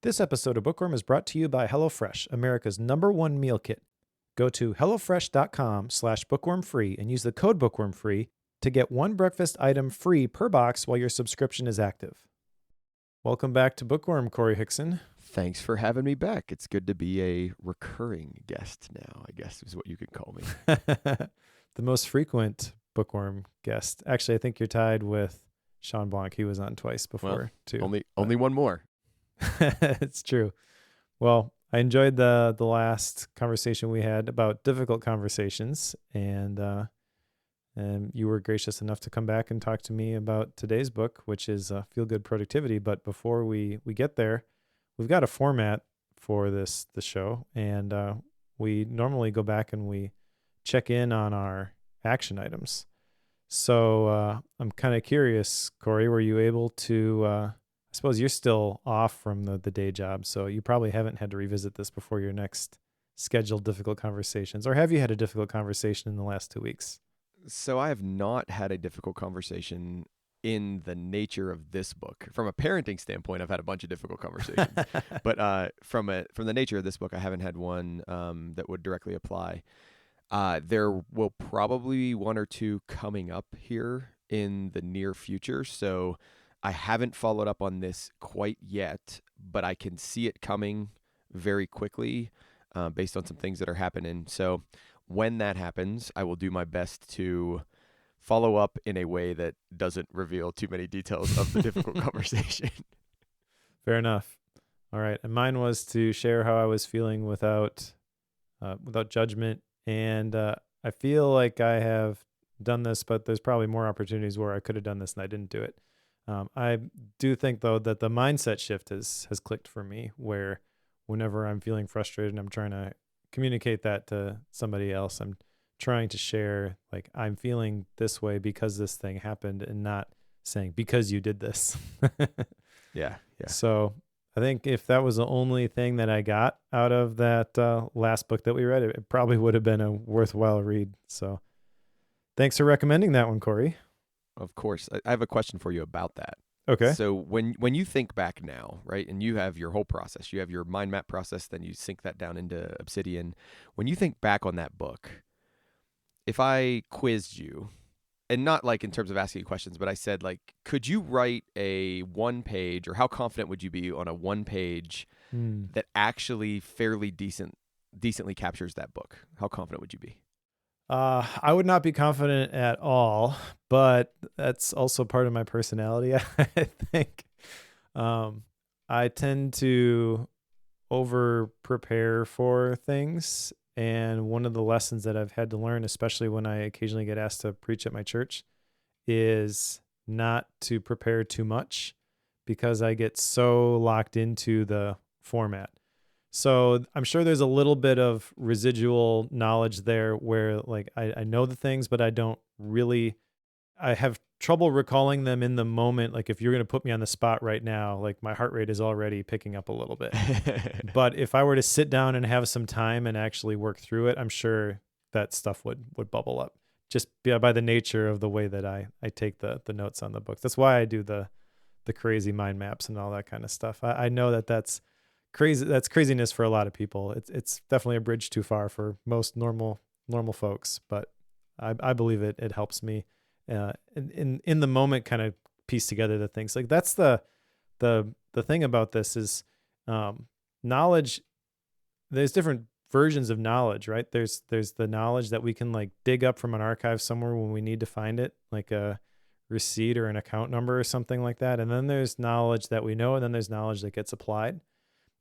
This episode of Bookworm is brought to you by HelloFresh, America's #1 meal kit. Go to hellofresh.com/bookwormfree and use the code bookwormfree to get one breakfast item free per box while your subscription is active. Welcome back to Bookworm, Cory Hickson. Thanks for having me back. It's good to be a recurring guest now, I guess is what you could call me. The most frequent Bookworm guest. Actually, I think you're tied with Sean Blanc. He was on twice before, too. Only one more. It's true. Well, I enjoyed the last conversation we had about difficult conversations, and you were gracious enough to come back and talk to me about today's book, which is Feel Good Productivity. But before we get there, we've got a format for the show, and we normally go back and we check in on our action items. So I'm kind of curious, Cory, were you able to? I suppose you're still off from the day job, so you probably haven't had to revisit this before your next scheduled difficult conversations. Or have you had a difficult conversation in the last 2 weeks? So I have not had a difficult conversation in the nature of this book. From a parenting standpoint, I've had a bunch of difficult conversations. But from the nature of this book, I haven't had one that would directly apply. There will probably be one or two coming up here in the near future. So I haven't followed up on this quite yet, but I can see it coming very quickly based on some things that are happening. So when that happens, I will do my best to follow up in a way that doesn't reveal too many details of the difficult conversation. Fair enough. All right. And mine was to share how I was feeling without judgment. And I feel like I have done this, but there's probably more opportunities where I could have done this and I didn't do it. I do think, though, that the mindset shift has clicked for me, where whenever I'm feeling frustrated and I'm trying to communicate that to somebody else, I'm trying to share, like, I'm feeling this way because this thing happened, and not saying because you did this. Yeah. So I think if that was the only thing that I got out of that last book that we read, it probably would have been a worthwhile read. So thanks for recommending that one, Cory. Of course. I have a question for you about that. Okay. So when you think back now, right, and you have your whole process, you have your mind map process, then you sync that down into Obsidian. When you think back on that book, if I quizzed you, and not like in terms of asking you questions, but I said, like, could you write a 1-page, or how confident would you be on a 1-page that actually fairly decently captures that book? How confident would you be? I would not be confident at all, but that's also part of my personality, I think. I tend to over prepare for things. And one of the lessons that I've had to learn, especially when I occasionally get asked to preach at my church, is not to prepare too much, because I get so locked into the format. So I'm sure there's a little bit of residual knowledge there where, like, I know the things, but I have trouble recalling them in the moment. Like, if you're going to put me on the spot right now, like, my heart rate is already picking up a little bit. But if I were to sit down and have some time and actually work through it, I'm sure that stuff would bubble up, just by the nature of the way that I take the notes on the books. That's why I do the crazy mind maps and all that kind of stuff. I know that's crazy. That's craziness for a lot of people. It's definitely a bridge too far for most normal folks, but I believe it helps me in the moment kind of piece together the things. Like, that's the thing about this is knowledge. There's different versions of knowledge, right? There's the knowledge that we can, like, dig up from an archive somewhere when we need to find it, like a receipt or an account number or something like that. And then there's knowledge that we know, and then there's knowledge that gets applied.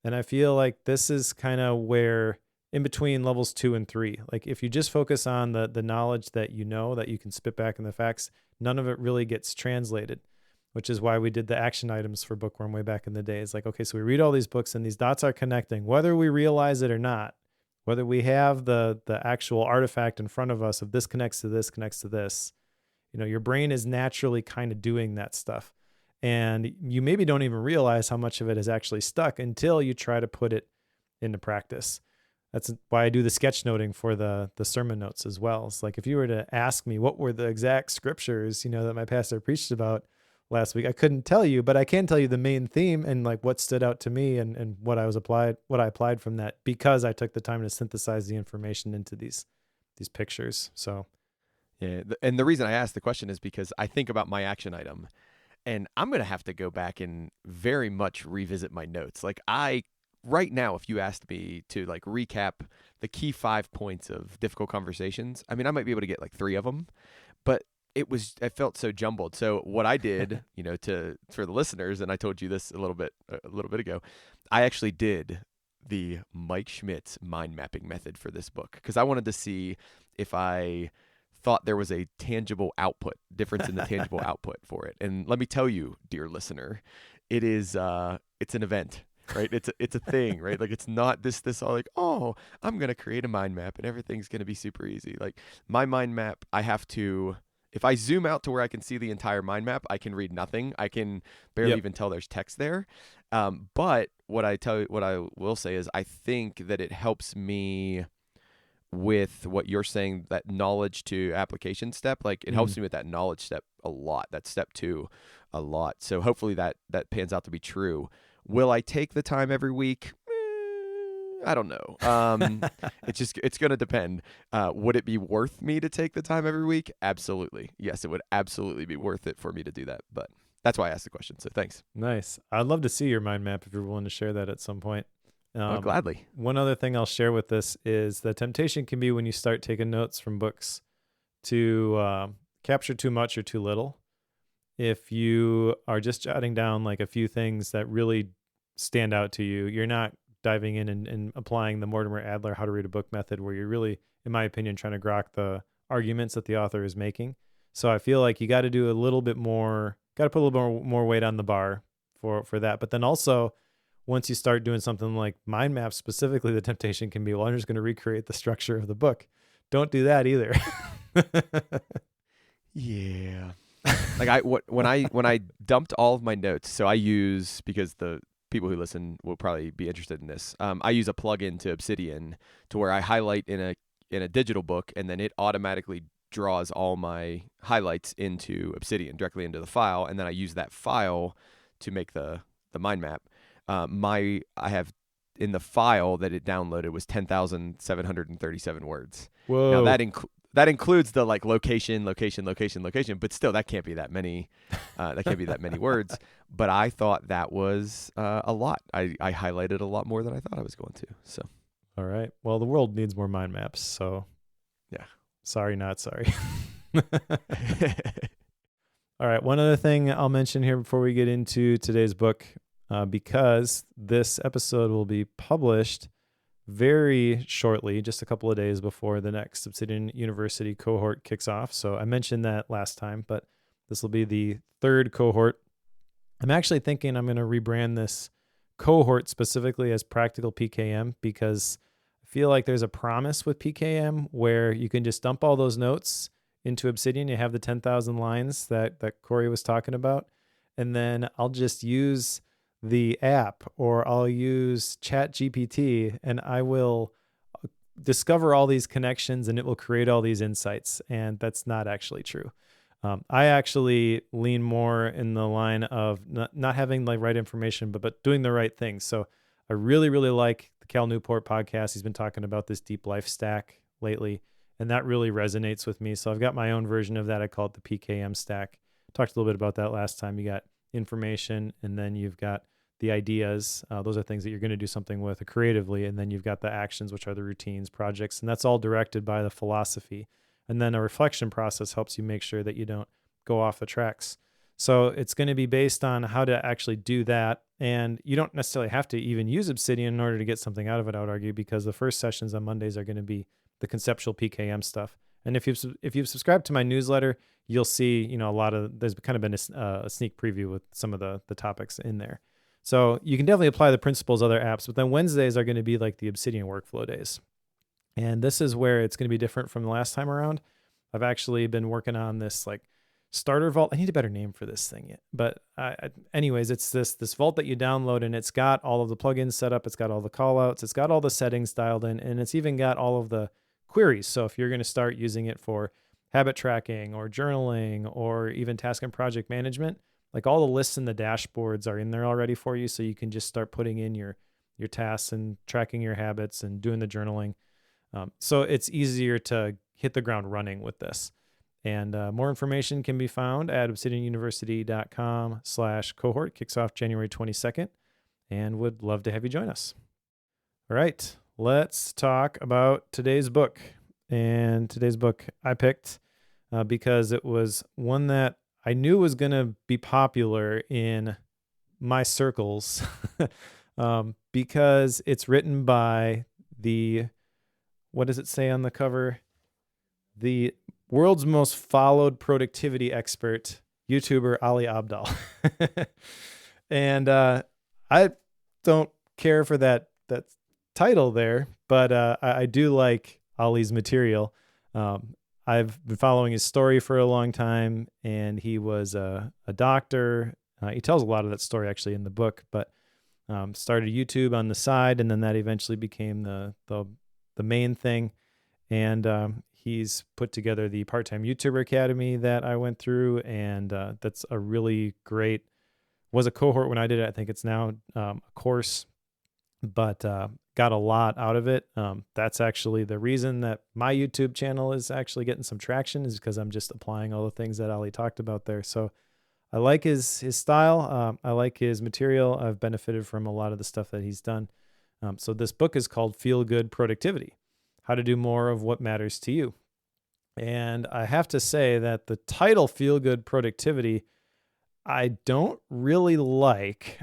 And I feel like this is kind of where, in between levels 2 and 3, like, if you just focus on the knowledge that you know, that you can spit back in the facts, none of it really gets translated, which is why we did the action items for Bookworm way back in the day. It's like, okay, so we read all these books and these dots are connecting, whether we realize it or not, whether we have the actual artifact in front of us of this connects to this, connects to this. Your brain is naturally kind of doing that stuff. And you maybe don't even realize how much of it is actually stuck until you try to put it into practice. That's why I do the sketchnoting for the sermon notes as well. It's like, if you were to ask me what were the exact scriptures, that my pastor preached about, last week. I couldn't tell you, but I can tell you the main theme and like what stood out to me and what I applied from that, because I took the time to synthesize the information into these pictures. So Yeah, and the reason I asked the question is because I think about my action item, and I'm gonna have to go back and very much revisit my notes. Like right now, if you asked me to like recap the key 5 points of difficult conversations, I mean, I might be able to get like 3 of them, but I felt so jumbled. So what I did, for the listeners, and I told you this a little bit ago, I actually did the Mike Schmidt's mind mapping method for this book because I wanted to see if I thought there was a tangible difference in the tangible output for it. And let me tell you, dear listener, it's an event, right? It's a thing, right? Like, it's not this all like, oh, I'm going to create a mind map and everything's going to be super easy. Like, my mind map, if I zoom out to where I can see the entire mind map, I can read nothing. I can barely even tell there's text there. But what I will say is I think that it helps me with what you're saying, that knowledge to application step. Like, it helps me with that knowledge step a lot, that step 2 a lot. So hopefully that pans out to be true. Will I take the time every week? I don't know. It's going to depend. Would it be worth me to take the time every week? Absolutely. Yes, it would absolutely be worth it for me to do that. But that's why I asked the question. So thanks. Nice. I'd love to see your mind map if you're willing to share that at some point. Gladly. One other thing I'll share with this is the temptation can be when you start taking notes from books to capture too much or too little. If you are just jotting down like a few things that really stand out to you, you're not diving in and applying the Mortimer Adler how to read a book method, where you're really, in my opinion, trying to grok the arguments that the author is making. So I feel like you got to do a little bit more, got to put a little more weight on the bar for that. But then also, once you start doing something like mind maps specifically, the temptation can be, well, I'm just going to recreate the structure of the book. Don't do that either. Yeah. Like when I dumped all of my notes, so I use, because the people who listen will probably be interested in this, I use a plugin to Obsidian to where I highlight in a digital book, and then it automatically draws all my highlights into Obsidian directly into the file, and then I use that file to make the mind map. I have in the file that it downloaded was 10,737 words. Whoa. Now that includes the like location, but still that can't be that many. That can't be that many words. But I thought that was a lot. I highlighted a lot more than I thought I was going to. So. All right. Well, the world needs more mind maps. So. Yeah. Sorry, not sorry. All right. One other thing I'll mention here before we get into today's book, because this episode will be published very shortly, just a couple of days before the next Obsidian University cohort kicks off. So I mentioned that last time, but this will be the 3rd cohort. I'm actually thinking I'm going to rebrand this cohort specifically as Practical PKM, because I feel like there's a promise with PKM where you can just dump all those notes into Obsidian. You have the 10,000 lines that Cory was talking about, and then I'll just use the app, or I'll use ChatGPT, and I will discover all these connections and it will create all these insights. And that's not actually true. I actually lean more in the line of not having the right information, but doing the right things. So I really, really like the Cal Newport podcast. He's been talking about this deep life stack lately, and that really resonates with me. So I've got my own version of that. I call it the PKM stack. Talked a little bit about that last time. You got information, and then you've got the ideas. Those are things that you're going to do something with creatively. And then you've got the actions, which are the routines, projects, and that's all directed by the philosophy. And then a reflection process helps you make sure that you don't go off the tracks. So it's going to be based on how to actually do that. And you don't necessarily have to even use Obsidian in order to get something out of it, I would argue, because the first sessions on Mondays are going to be the conceptual PKM stuff. And if you've subscribed to my newsletter, you'll see, there's kind of been a sneak preview with some of the topics in there. So you can definitely apply the principles of other apps, but then Wednesdays are going to be like the Obsidian workflow days. And this is where it's going to be different from the last time around. I've actually been working on this like starter vault. I need a better name for this thing yet. But anyways, it's this vault that you download, and it's got all of the plugins set up. It's got all the callouts. It's got all the settings dialed in, and it's even got all of the queries. So if you're going to start using it for habit tracking or journaling or even task and project management, like all the lists and the dashboards are in there already for you. So you can just start putting in your tasks and tracking your habits and doing the journaling. So it's easier to hit the ground running with this. And more information can be found at obsidianuniversity.com/cohort. Kicks off January 22nd, and would love to have you join us. All right, let's talk about today's book. And today's book I picked because it was one that I knew was going to be popular in my circles because it's written by what does it say on the cover? The world's most followed productivity expert, YouTuber Ali Abdaal. And I don't care for that title there, but I do like Ali's material. I've been following his story for a long time, and he was a doctor. He tells a lot of that story actually in the book, but started YouTube on the side, and then that eventually became the main thing. And he's put together the Part-Time YouTuber Academy that I went through, and that's a really great, was a cohort when I did it. I think it's now a course, but got a lot out of it. That's actually the reason that my YouTube channel is actually getting some traction, is because I'm just applying all the things that Ali talked about there. So I like his style. I like his material. I've benefited from a lot of the stuff that he's done. So this book is called Feel Good Productivity: How to Do More of What Matters to You. And I have to say that the title Feel Good Productivity, I don't really like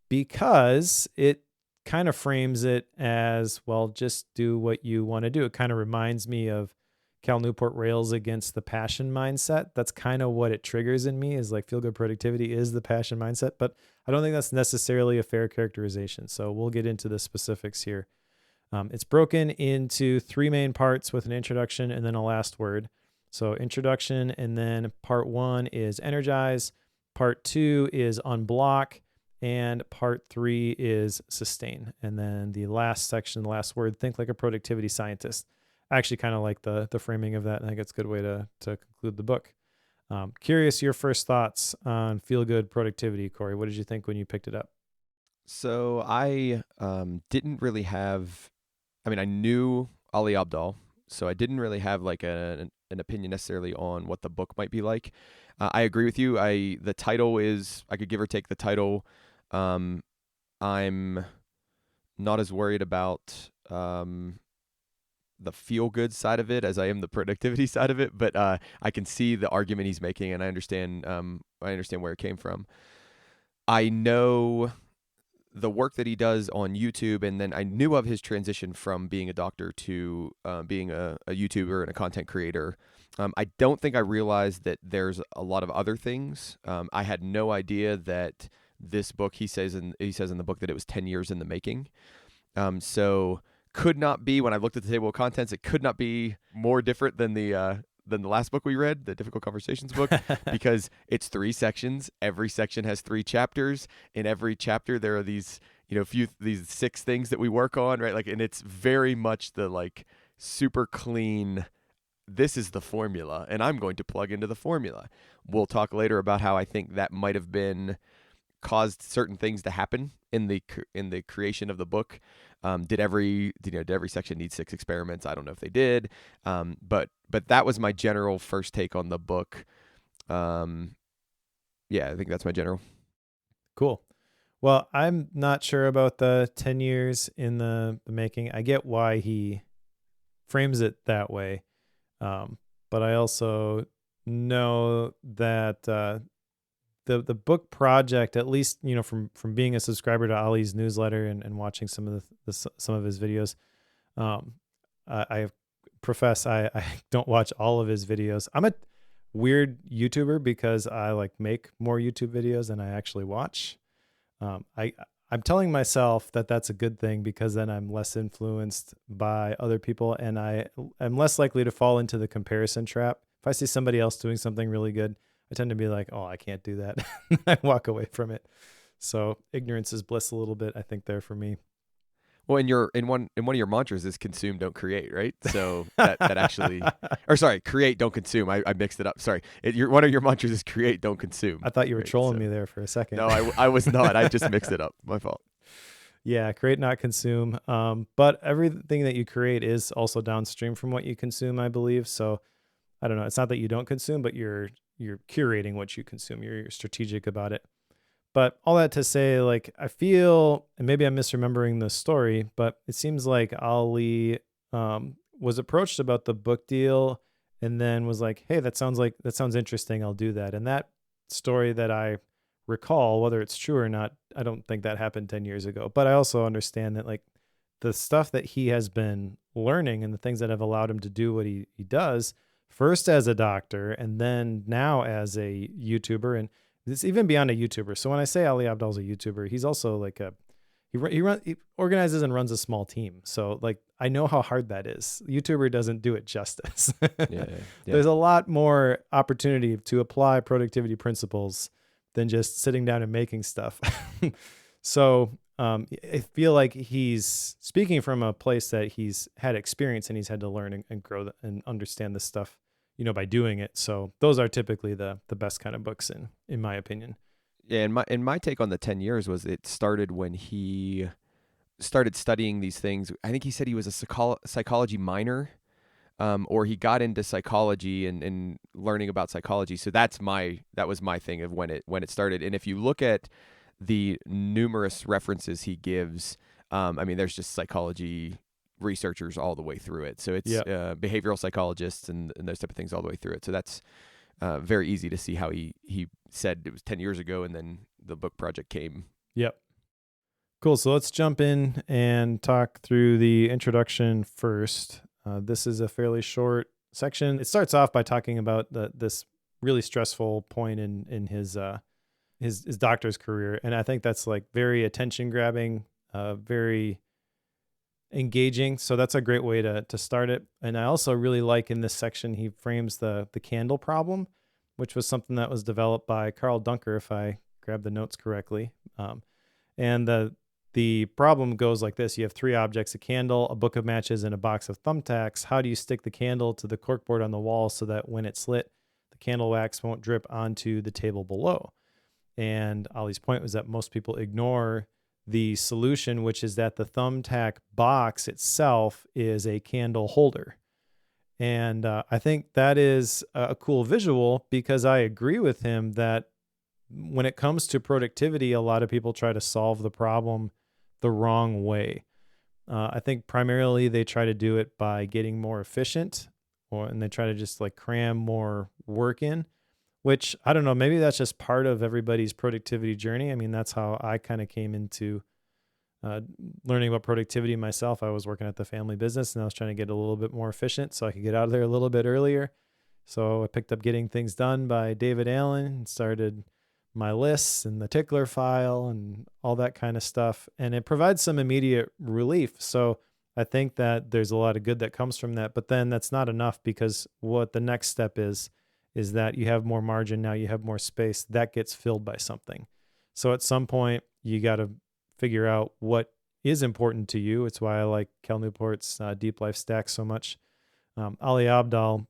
because it kind of frames it as, well, just do what you want to do. It kind of reminds me of Cal Newport rails against the passion mindset. That's kind of what it triggers in me, is like feel good productivity is the passion mindset, but I don't think that's necessarily a fair characterization. So we'll get into the specifics here. It's broken into 3 main parts with an introduction and then a last word. So introduction, and then part 1 is energize, part 2 is unblock, and part 3 is sustain. And then the last section, the last word, think like a productivity scientist. I actually kind of like the framing of that. I think it's a good way to conclude the book. Curious your first thoughts on Feel Good Productivity, Cory. What did you think when you picked it up? So I didn't really have, I knew Ali Abdaal, so I didn't really have like an opinion necessarily on what the book might be like. I agree with you. The title is, I could give or take the title. I'm not as worried about the feel good side of it as I am the productivity side of it, but I can see the argument he's making, and I understand where it came from. I know the work that he does on YouTube, and then I knew of his transition from being a doctor to being a YouTuber and a content creator. I don't think I realized that there's a lot of other things. I had no idea that this book, he says in the book that it was 10 years in the making. So could not be, when I looked at the table of contents, it could not be more different than the last book we read, the Difficult Conversations book, because it's 3 sections. Every section has 3 chapters. In every chapter, there are these 6 things that we work on, right? Like, and it's very much the like super clean, this is the formula, and I'm going to plug into the formula. We'll talk later about how I think that might have been caused certain things to happen in the creation of the book. Did every section need 6 experiments? I don't know if they did. But that was my general first take on the book. Yeah, I think that's my general. Cool. Well, I'm not sure about the 10 years in the making. I get why he frames it that way. But I also know that the book project, at least, from being a subscriber to Ali's newsletter and watching some of some of his videos, I profess I don't watch all of his videos. I'm a weird YouTuber because I make more YouTube videos than I actually watch. I'm telling myself that that's a good thing, because then I'm less influenced by other people, and I'm less likely to fall into the comparison trap. If I see somebody else doing something really good, I tend to be like, oh, I can't do that. I walk away from it. So ignorance is bliss a little bit, I think, there for me. Well, in one of your mantras is consume, don't create, right? So that actually, or sorry, create, don't consume. I mixed it up. Sorry, one of your mantras is create, don't consume. I thought you were right? trolling So, me there for a second. no, I was not. I just mixed it up. My fault. Yeah, create, not consume. But everything that you create is also downstream from what you consume, I believe. So I don't know. It's not that you don't consume, but you're curating what you consume. You're strategic about it. But all that to say, like, I feel, and maybe I'm misremembering the story, but it seems like Ali was approached about the book deal and then was like, hey, that sounds interesting. I'll do that. And that story that I recall, whether it's true or not, I don't think that happened 10 years ago. But I also understand that, like, the stuff that he has been learning and the things that have allowed him to do what he does, first as a doctor and then now as a YouTuber, and it's even beyond a YouTuber. So when I say Ali Abdaal's a YouTuber, he's also like he organizes and runs a small team. So like, I know how hard that is. YouTuber doesn't do it justice. Yeah. There's a lot more opportunity to apply productivity principles than just sitting down and making stuff. So I feel like he's speaking from a place that he's had experience and he's had to learn and grow and understand this stuff, by doing it. So those are typically the best kind of books in my opinion. Yeah, and my take on the 10 years was it started when he started studying these things. I think he said he was a psychology minor, or he got into psychology and learning about psychology. So that was my thing of when it started. And if you look at the numerous references he gives, there's just psychology researchers all the way through it. So it's behavioral psychologists and those type of things all the way through it. So that's very easy to see how he said it was 10 years ago and then the book project came. Yep. Cool. So let's jump in and talk through the introduction first. This is a fairly short section. It starts off by talking about this really stressful point in his doctor's career. And I think that's like very attention grabbing, very engaging. So that's a great way to start it. And I also really like in this section, he frames the candle problem, which was something that was developed by Carl Dunker, if I grab the notes correctly. And the problem goes like this. You have three objects: a candle, a book of matches, and a box of thumbtacks. How do you stick the candle to the corkboard on the wall so that when it's lit, the candle wax won't drip onto the table below? And Ali's point was that most people ignore the solution, which is that the thumbtack box itself is a candle holder. And I think that is a cool visual, because I agree with him that when it comes to productivity, a lot of people try to solve the problem the wrong way. I think primarily they try to do it by getting more efficient, and they try to just like cram more work in, which I don't know, maybe that's just part of everybody's productivity journey. I mean, that's how I kind of came into learning about productivity myself. I was working at the family business and I was trying to get a little bit more efficient so I could get out of there a little bit earlier. So I picked up Getting Things Done by David Allen and started my lists and the tickler file and all that kind of stuff. And it provides some immediate relief. So I think that there's a lot of good that comes from that, but then that's not enough, because what the next step is that you have more margin. Now you have more space that gets filled by something. So at some point you got to figure out what is important to you. It's why I like Cal Newport's Deep Life Stack so much. Ali Abdaal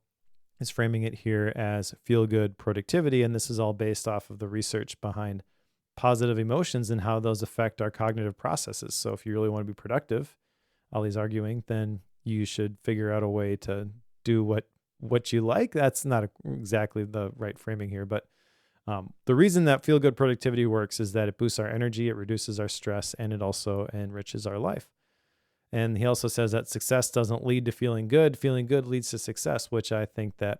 is framing it here as feel-good productivity, and this is all based off of the research behind positive emotions and how those affect our cognitive processes. So if you really want to be productive, Ali's arguing, then you should figure out a way to do what you like. That's not exactly the right framing here, but the reason that feel-good productivity works is that it boosts our energy, it reduces our stress, and it also enriches our life. And he also says that success doesn't lead to feeling good. Feeling good leads to success, which I think that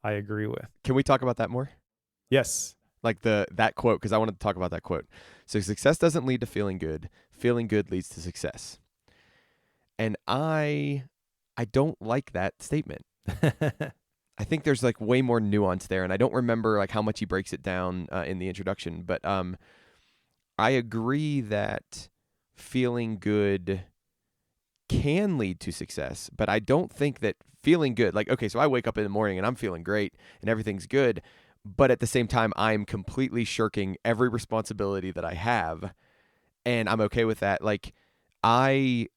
I agree with. Can we talk about that more? Yes. Like that quote, because I wanted to talk about that quote. So success doesn't lead to feeling good. Feeling good leads to success. And I don't like that statement. I think there's like way more nuance there, and I don't remember like how much he breaks it down in the introduction, but I agree that feeling good can lead to success, but I don't think that feeling good, like, okay, so I wake up in the morning and I'm feeling great and everything's good, but at the same time, I'm completely shirking every responsibility that I have, and I'm okay with that. Like, I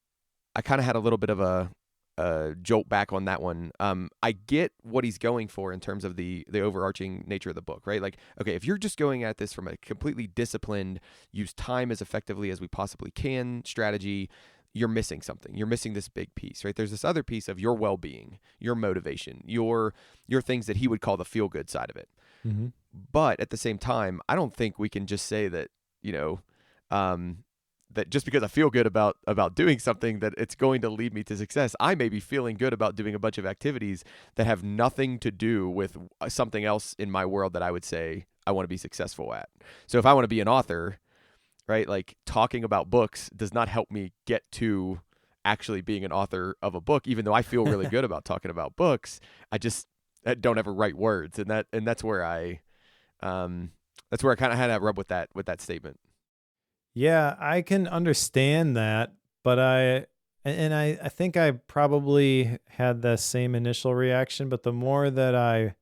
kind of had a little bit of a jolt back on that one. I get what he's going for in terms of the overarching nature of the book, right? Like, okay, if you're just going at this from a completely disciplined, use time as effectively as we possibly can strategy, you're missing something. You're missing this big piece, right? There's this other piece of your well-being, your motivation, your things that he would call the feel-good side of it. Mm-hmm. But at the same time, I don't think we can just say that, that just because I feel good about doing something that it's going to lead me to success. I may be feeling good about doing a bunch of activities that have nothing to do with something else in my world that I would say I want to be successful at. So if I want to be an author, right, like talking about books does not help me get to actually being an author of a book, even though I feel really good about talking about books. I just don't ever write words, and that's where I kind of had that rub with that statement. Yeah, I can understand that, but I think I probably had the same initial reaction, but the more that I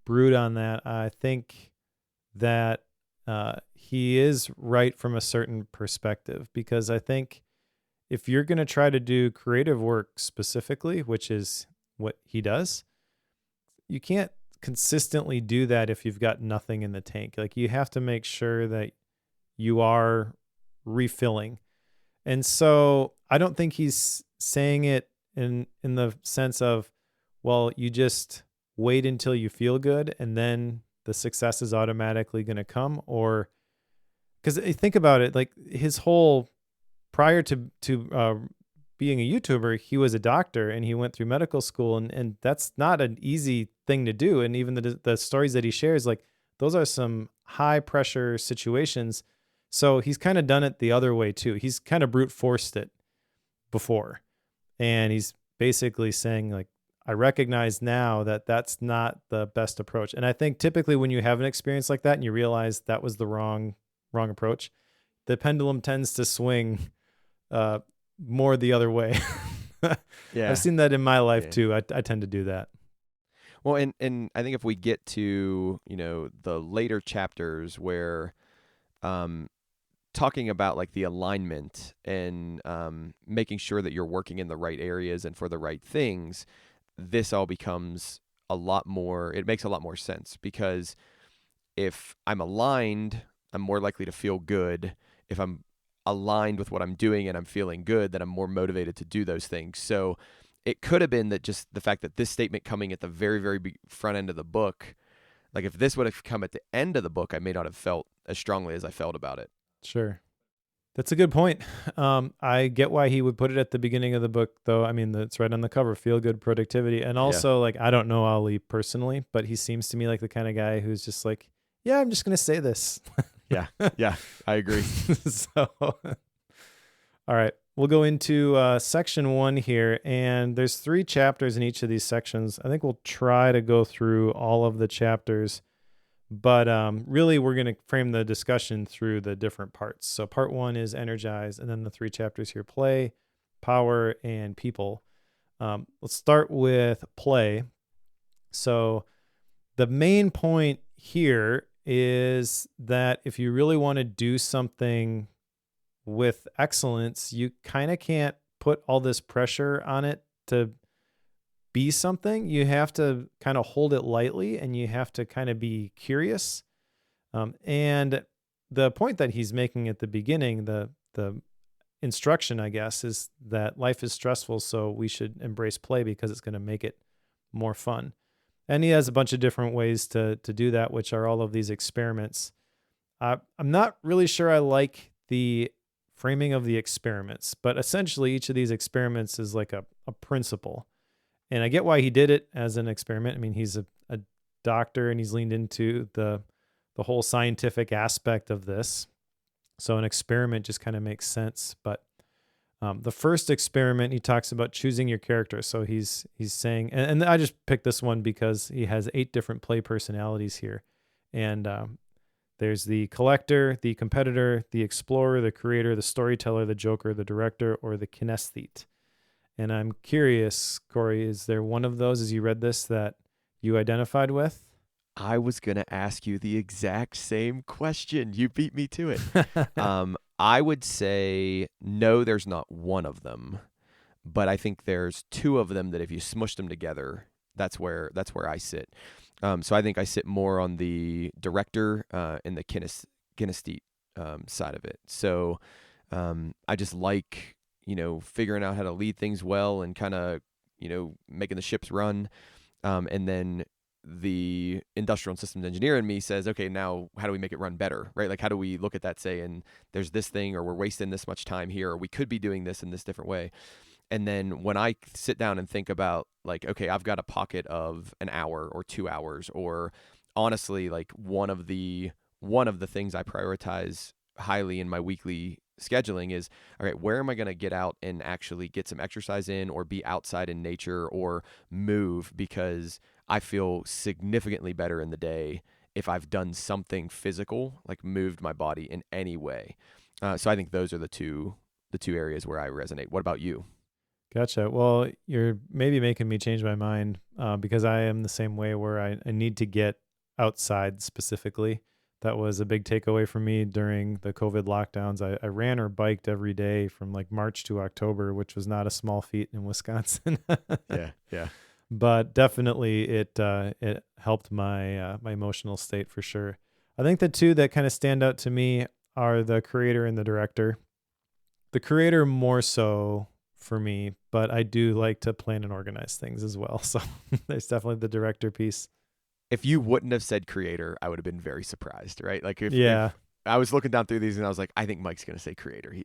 brood on that, I think that he is right from a certain perspective, because I think if you're going to try to do creative work specifically, which is what he does, you can't consistently do that if you've got nothing in the tank. Like, you have to make sure that you are refilling. And so I don't think he's saying it in the sense of, well, you just wait until you feel good and then the success is automatically going to come. Or because think about it, like his whole prior to being a YouTuber, he was a doctor and he went through medical school, and that's not an easy thing to do. And even the stories that he shares, like those are some high pressure situations. So he's kind of done it the other way too. He's kind of brute forced it before. And he's basically saying, like, I recognize now that that's not the best approach. And I think typically when you have an experience like that and you realize that was the wrong approach, the pendulum tends to swing more the other way. Yeah. I've seen that in my life too. I tend to do that. Well, and I think if we get to, the later chapters where talking about like the alignment and making sure that you're working in the right areas and for the right things, this all becomes it makes a lot more sense, because if I'm aligned, I'm more likely to feel good. If I'm aligned with what I'm doing and I'm feeling good, then I'm more motivated to do those things. So it could have been that just the fact that this statement coming at the very, very front end of the book, like if this would have come at the end of the book, I may not have felt as strongly as I felt about it. Sure. That's a good point. I get why he would put it at the beginning of the book, though. I mean, it's right on the cover, feel good productivity. And also, like, I don't know Ali personally, but he seems to me like the kind of guy who's just like, yeah, I'm just going to say this. Yeah, I agree. So, all right, we'll go into section 1 here. And there's 3 chapters in each of these sections. I think we'll try to go through all of the chapters. But really, we're going to frame the discussion through the different parts. So part 1 is energize, and then the 3 chapters here, play, power, and people. Let's start with play. So the main point here is that if you really want to do something with excellence, you kind of can't put all this pressure on it to be something. You have to kind of hold it lightly, and you have to kind of be curious. And the point that he's making at the beginning, the instruction, I guess, is that life is stressful, so we should embrace play because it's going to make it more fun. And he has a bunch of different ways to do that, which are all of these experiments. I'm not really sure I like the framing of the experiments, but essentially each of these experiments is like a principle. And I get why he did it as an experiment. I mean, he's a doctor and he's leaned into the whole scientific aspect of this. So an experiment just kind of makes sense. But the first experiment, he talks about choosing your character. So he's saying, and I just picked this one because he has 8 different play personalities here. And there's the collector, the competitor, the explorer, the creator, the storyteller, the joker, the director, or the kinesthete. And I'm curious, Cory, is there one of those as you read this that you identified with? I was going to ask you the exact same question. You beat me to it. I would say no, there's not one of them, but I think there's two of them that if you smush them together, that's where I sit. So I think I sit more on the director and the kinesthete side of it. So I just like, figuring out how to lead things well and kind of, making the ships run. And then the industrial and systems engineer in me says, okay, now how do we make it run better, right? Like, how do we look at that, say, and there's this thing, or we're wasting this much time here, or we could be doing this in this different way. And then when I sit down and think about, like, okay, I've got a pocket of an hour or 2 hours, or honestly, like one of the things I prioritize highly in my weekly scheduling is, all right, where am I going to get out and actually get some exercise in, or be outside in nature, or move, because I feel significantly better in the day if I've done something physical, like moved my body in any way. So I think those are the two areas where I resonate. What about you? Gotcha. Well, you're maybe making me change my mind because I am the same way where I need to get outside specifically. That was a big takeaway for me during the COVID lockdowns. I ran or biked every day from like March to October, which was not a small feat in Wisconsin. Yeah. But definitely it helped my emotional state for sure. I think the two that kind of stand out to me are the creator and the director. The creator more so for me, but I do like to plan and organize things as well. So there's definitely the director piece. If you wouldn't have said creator, I would have been very surprised, right? Like if I was looking down through these and I was like, I think Mike's going to say creator.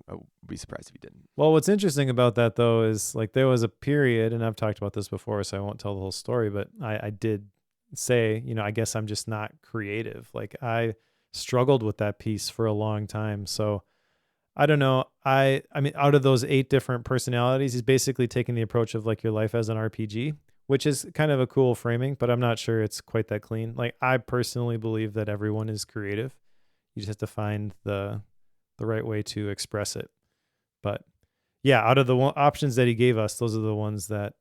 I would be surprised if he didn't. Well, what's interesting about that though is like there was a period, and I've talked about this before, so I won't tell the whole story, but I did say, I guess I'm just not creative. Like I struggled with that piece for a long time. So I don't know. I mean, out of those 8 different personalities, he's basically taking the approach of like your life as an RPG, which is kind of a cool framing, but I'm not sure it's quite that clean. Like I personally believe that everyone is creative. You just have to find the right way to express it. But yeah, out of the options that he gave us, those are the ones that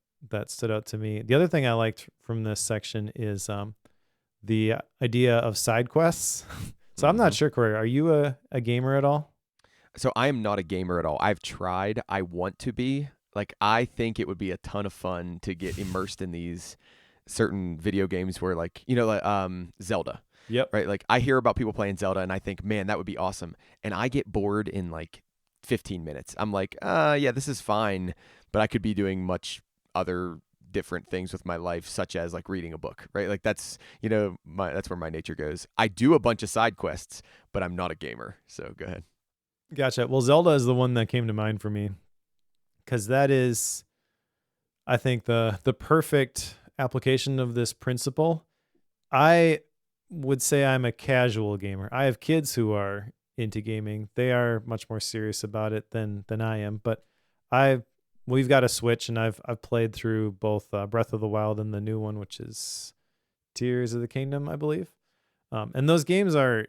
stood out to me. The other thing I liked from this section is the idea of side quests. So I'm not sure, Cory, are you a gamer at all? So I am not a gamer at all. I've tried. I want to be. Like, I think it would be a ton of fun to get immersed in these certain video games where, like, Zelda. Yep. Right? Like, I hear about people playing Zelda and I think, man, that would be awesome. And I get bored in like 15 minutes. I'm like, yeah, this is fine, but I could be doing much other different things with my life, such as like reading a book, right? Like that's, that's where my nature goes. I do a bunch of side quests, but I'm not a gamer. So go ahead. Gotcha. Well, Zelda is the one that came to mind for me because that is, I think, the perfect application of this principle. I would say I'm a casual gamer. I have kids who are into gaming. They are much more serious about it than I am. But we've got a Switch, and I've played through both Breath of the Wild and the new one, which is Tears of the Kingdom, I believe. And those games are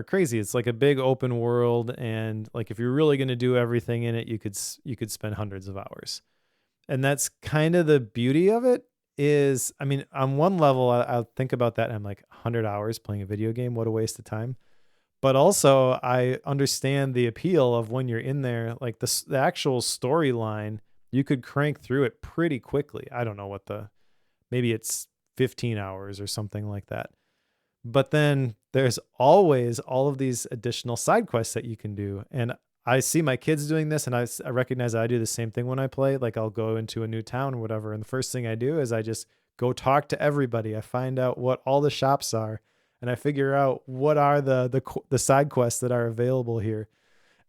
crazy. It's like a big open world, and like if you're really going to do everything in it, you could spend hundreds of hours. And that's kind of the beauty of it is, I mean, on one level, I'll think about that and I'm like 100 hours playing a video game. What a waste of time. But also I understand the appeal of when you're in there, like the actual storyline, you could crank through it pretty quickly. I don't know maybe it's 15 hours or something like that. But then there's always all of these additional side quests that you can do. And I see my kids doing this, and I recognize that I do the same thing when I play. Like I'll go into a new town or whatever, and the first thing I do is I just go talk to everybody. I find out what all the shops are, and I figure out what are the side quests that are available here.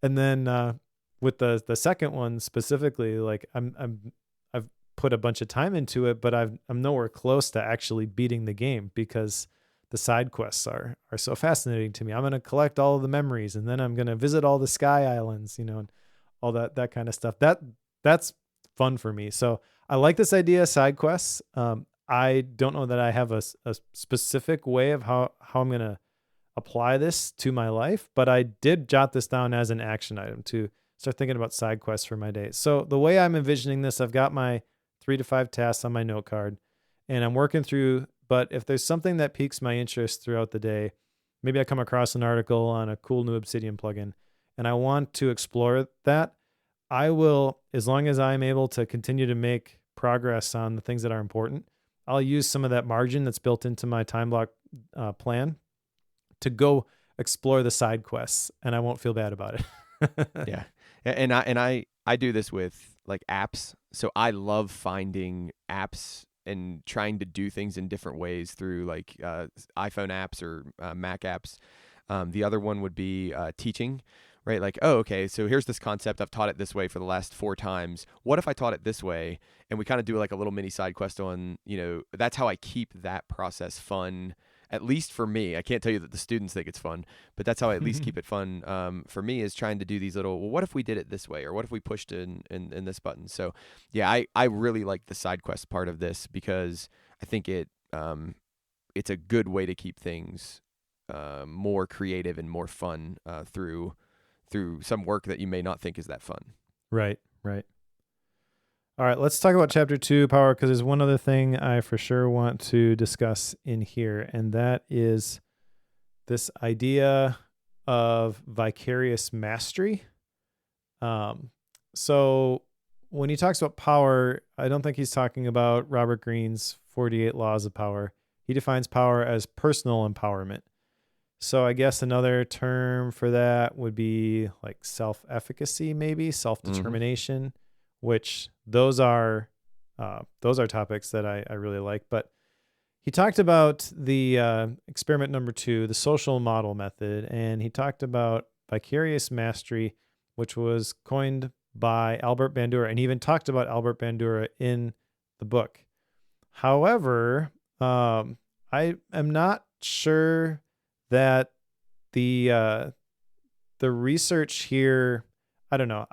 And then with the second one specifically, like I've put a bunch of time into it, but I'm nowhere close to actually beating the game because the side quests are so fascinating to me. I'm going to collect all of the memories, and then I'm going to visit all the sky islands, and all that kind of stuff. That's fun for me. So I like this idea of side quests. I don't know that I have a specific way of how I'm going to apply this to my life, but I did jot this down as an action item to start thinking about side quests for my day. So the way I'm envisioning this, I've got my 3 to 5 tasks on my note card, and I'm working through. But if there's something that piques my interest throughout the day, maybe I come across an article on a cool new Obsidian plugin, and I want to explore that, I will, as long as I'm able to continue to make progress on the things that are important, I'll use some of that margin that's built into my time block plan to go explore the side quests, and I won't feel bad about it. Yeah. And I do this with like apps. So I love finding apps and trying to do things in different ways through like iPhone apps or Mac apps. The other one would be teaching, right? Like, oh, okay, so here's this concept. I've taught it this way for the last 4 times. What if I taught it this way? And we kind of do like a little mini side quest on, that's how I keep that process fun. At least for me, I can't tell you that the students think it's fun, but that's how I at least keep it fun. For me, is trying to do these little, well, what if we did it this way? Or what if we pushed in this button? So yeah, I really like the side quest part of this because I think it's a good way to keep things more creative and more fun through some work that you may not think is that fun. Right. All right, let's talk about chapter 2, power, because there's one other thing I for sure want to discuss in here, and that is this idea of vicarious mastery. So when he talks about power, I don't think he's talking about Robert Greene's 48 laws of power. He defines power as personal empowerment. So I guess another term for that would be like self-efficacy, maybe self-determination, which those are topics that I really like. But he talked about the experiment number 2, the social model method, and he talked about vicarious mastery, which was coined by Albert Bandura, and he even talked about Albert Bandura in the book. However, I am not sure that the research here, I don't know.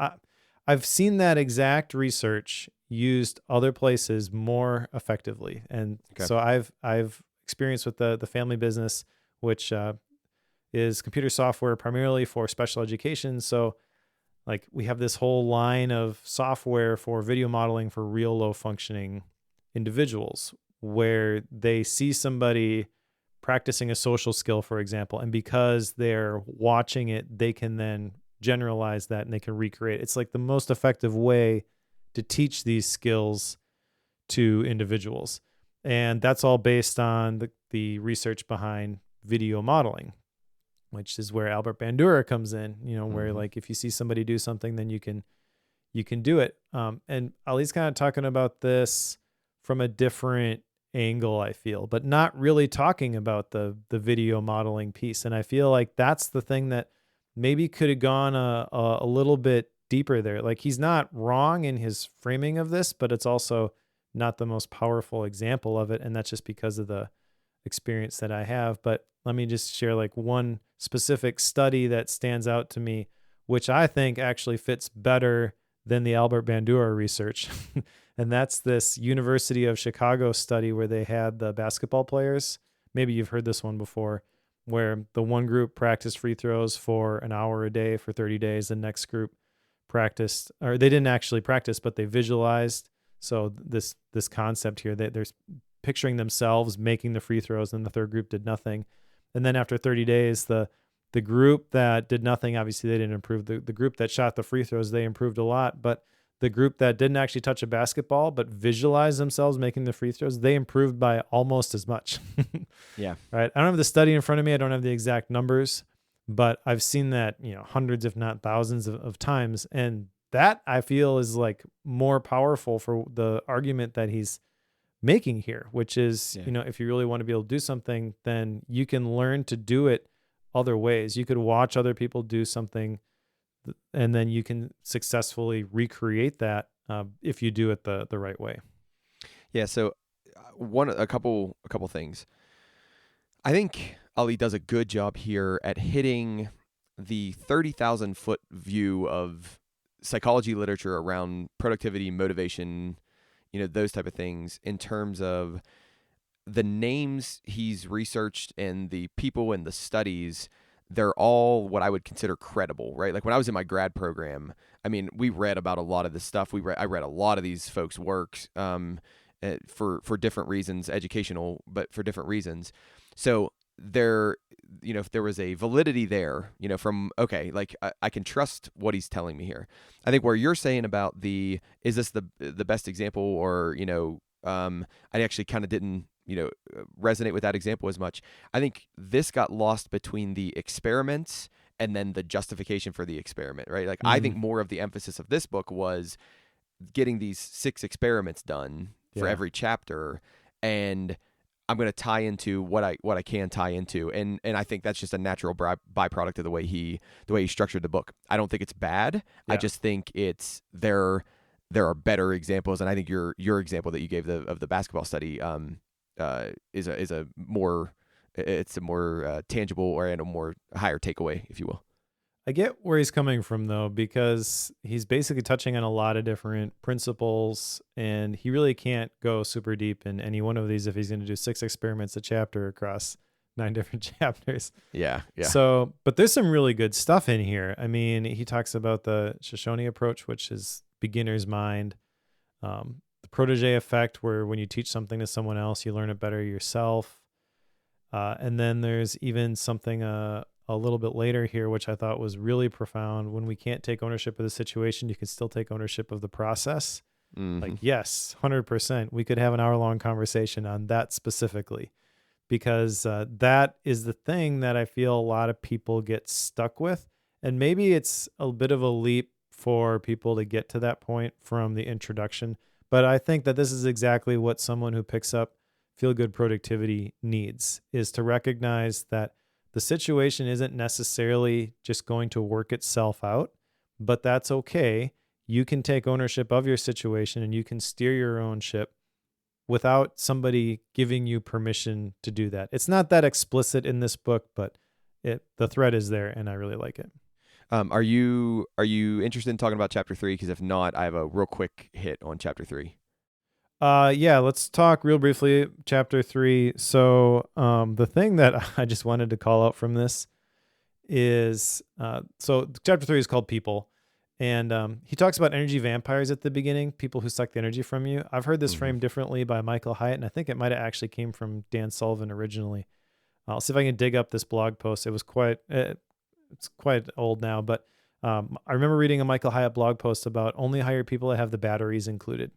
I've seen that exact research used other places more effectively, and so I've experienced with the family business, which is computer software primarily for special education. So, like, we have this whole line of software for video modeling for real low functioning individuals, where they see somebody practicing a social skill, for example, and because they're watching it, they can then generalize that and they can recreate. It's like the most effective way to teach these skills to individuals. And that's all based on the research behind video modeling, which is where Albert Bandura comes in, where like if you see somebody do something, then you can do it. And Ali's kind of talking about this from a different angle, I feel, but not really talking about the video modeling piece. And I feel like that's the thing that maybe could have gone a little bit deeper there. Like, he's not wrong in his framing of this, but it's also not the most powerful example of it. And that's just because of the experience that I have. But let me just share like one specific study that stands out to me, which I think actually fits better than the Albert Bandura research. And that's this University of Chicago study where they had the basketball players. Maybe you've heard this one before, where the one group practiced free throws for an hour a day for 30 days. The next group practiced, or they didn't actually practice, but they visualized. So this concept here, they're picturing themselves making the free throws, and the third group did nothing. And then after 30 days, the group that did nothing, obviously they didn't improve. The group that shot the free throws, they improved a lot. But the group that didn't actually touch a basketball but visualized themselves making the free throws, they improved by almost as much. Yeah. Right. I don't have the study in front of me. I don't have the exact numbers, but I've seen that, hundreds, if not thousands of times. And that, I feel, is like more powerful for the argument that he's making here, which is, if you really want to be able to do something, then you can learn to do it other ways. You could watch other people do something, and then you can successfully recreate that if you do it the right way. Yeah. So a couple things. I think Ali does a good job here at hitting the 30,000 foot view of psychology literature around productivity, motivation, those type of things, in terms of the names he's researched and the people and the studies. They're all what I would consider credible, right? Like when I was in my grad program, I mean, we read about a lot of this stuff. I read a lot of these folks' works for different reasons, educational, but for different reasons. So there, if there was a validity there, from, okay, like I can trust what he's telling me here. I think where you're saying about is this the best example, or, I actually kind of didn't, resonate with that example as much. I think this got lost between the experiments and then the justification for the experiment, right? Like, I think more of the emphasis of this book was getting these 6 experiments done for every chapter, and I'm going to tie into what I can tie into, and I think that's just a natural byproduct of the way he structured the book. I don't think it's bad. I just think there are better examples, and I think your example that you gave of the basketball study is a more tangible, or a more higher takeaway, if you will. I get where he's coming from, though, because he's basically touching on a lot of different principles, and he really can't go super deep in any one of these if he's going to do 6 experiments a chapter across 9 different chapters. Yeah. So, but there's some really good stuff in here. I mean, he talks about the Shoshone approach, which is beginner's mind, the protege effect, where when you teach something to someone else, you learn it better yourself. And then there's even something a little bit later here, which I thought was really profound. When we can't take ownership of the situation, you can still take ownership of the process. Mm-hmm. Like, yes, 100%. We could have an hour-long conversation on that specifically, because that is the thing that I feel a lot of people get stuck with. And maybe it's a bit of a leap for people to get to that point from the introduction. But I think that this is exactly what someone who picks up feel-good productivity needs, is to recognize that the situation isn't necessarily just going to work itself out, but that's okay. You can take ownership of your situation, and you can steer your own ship without somebody giving you permission to do that. It's not that explicit in this book, but the thread is there, and I really like it. Are you interested in talking about chapter 3? Because if not, I have a real quick hit on chapter 3. Yeah, let's talk real briefly. Chapter 3. So, the thing that I just wanted to call out from this is, so chapter 3 is called People. And he talks about energy vampires at the beginning, people who suck the energy from you. I've heard this framed differently by Michael Hyatt, and I think it might have actually came from Dan Sullivan originally. I'll see if I can dig up this blog post. It was it's quite old now, but I remember reading a Michael Hyatt blog post about only hire people that have the batteries included.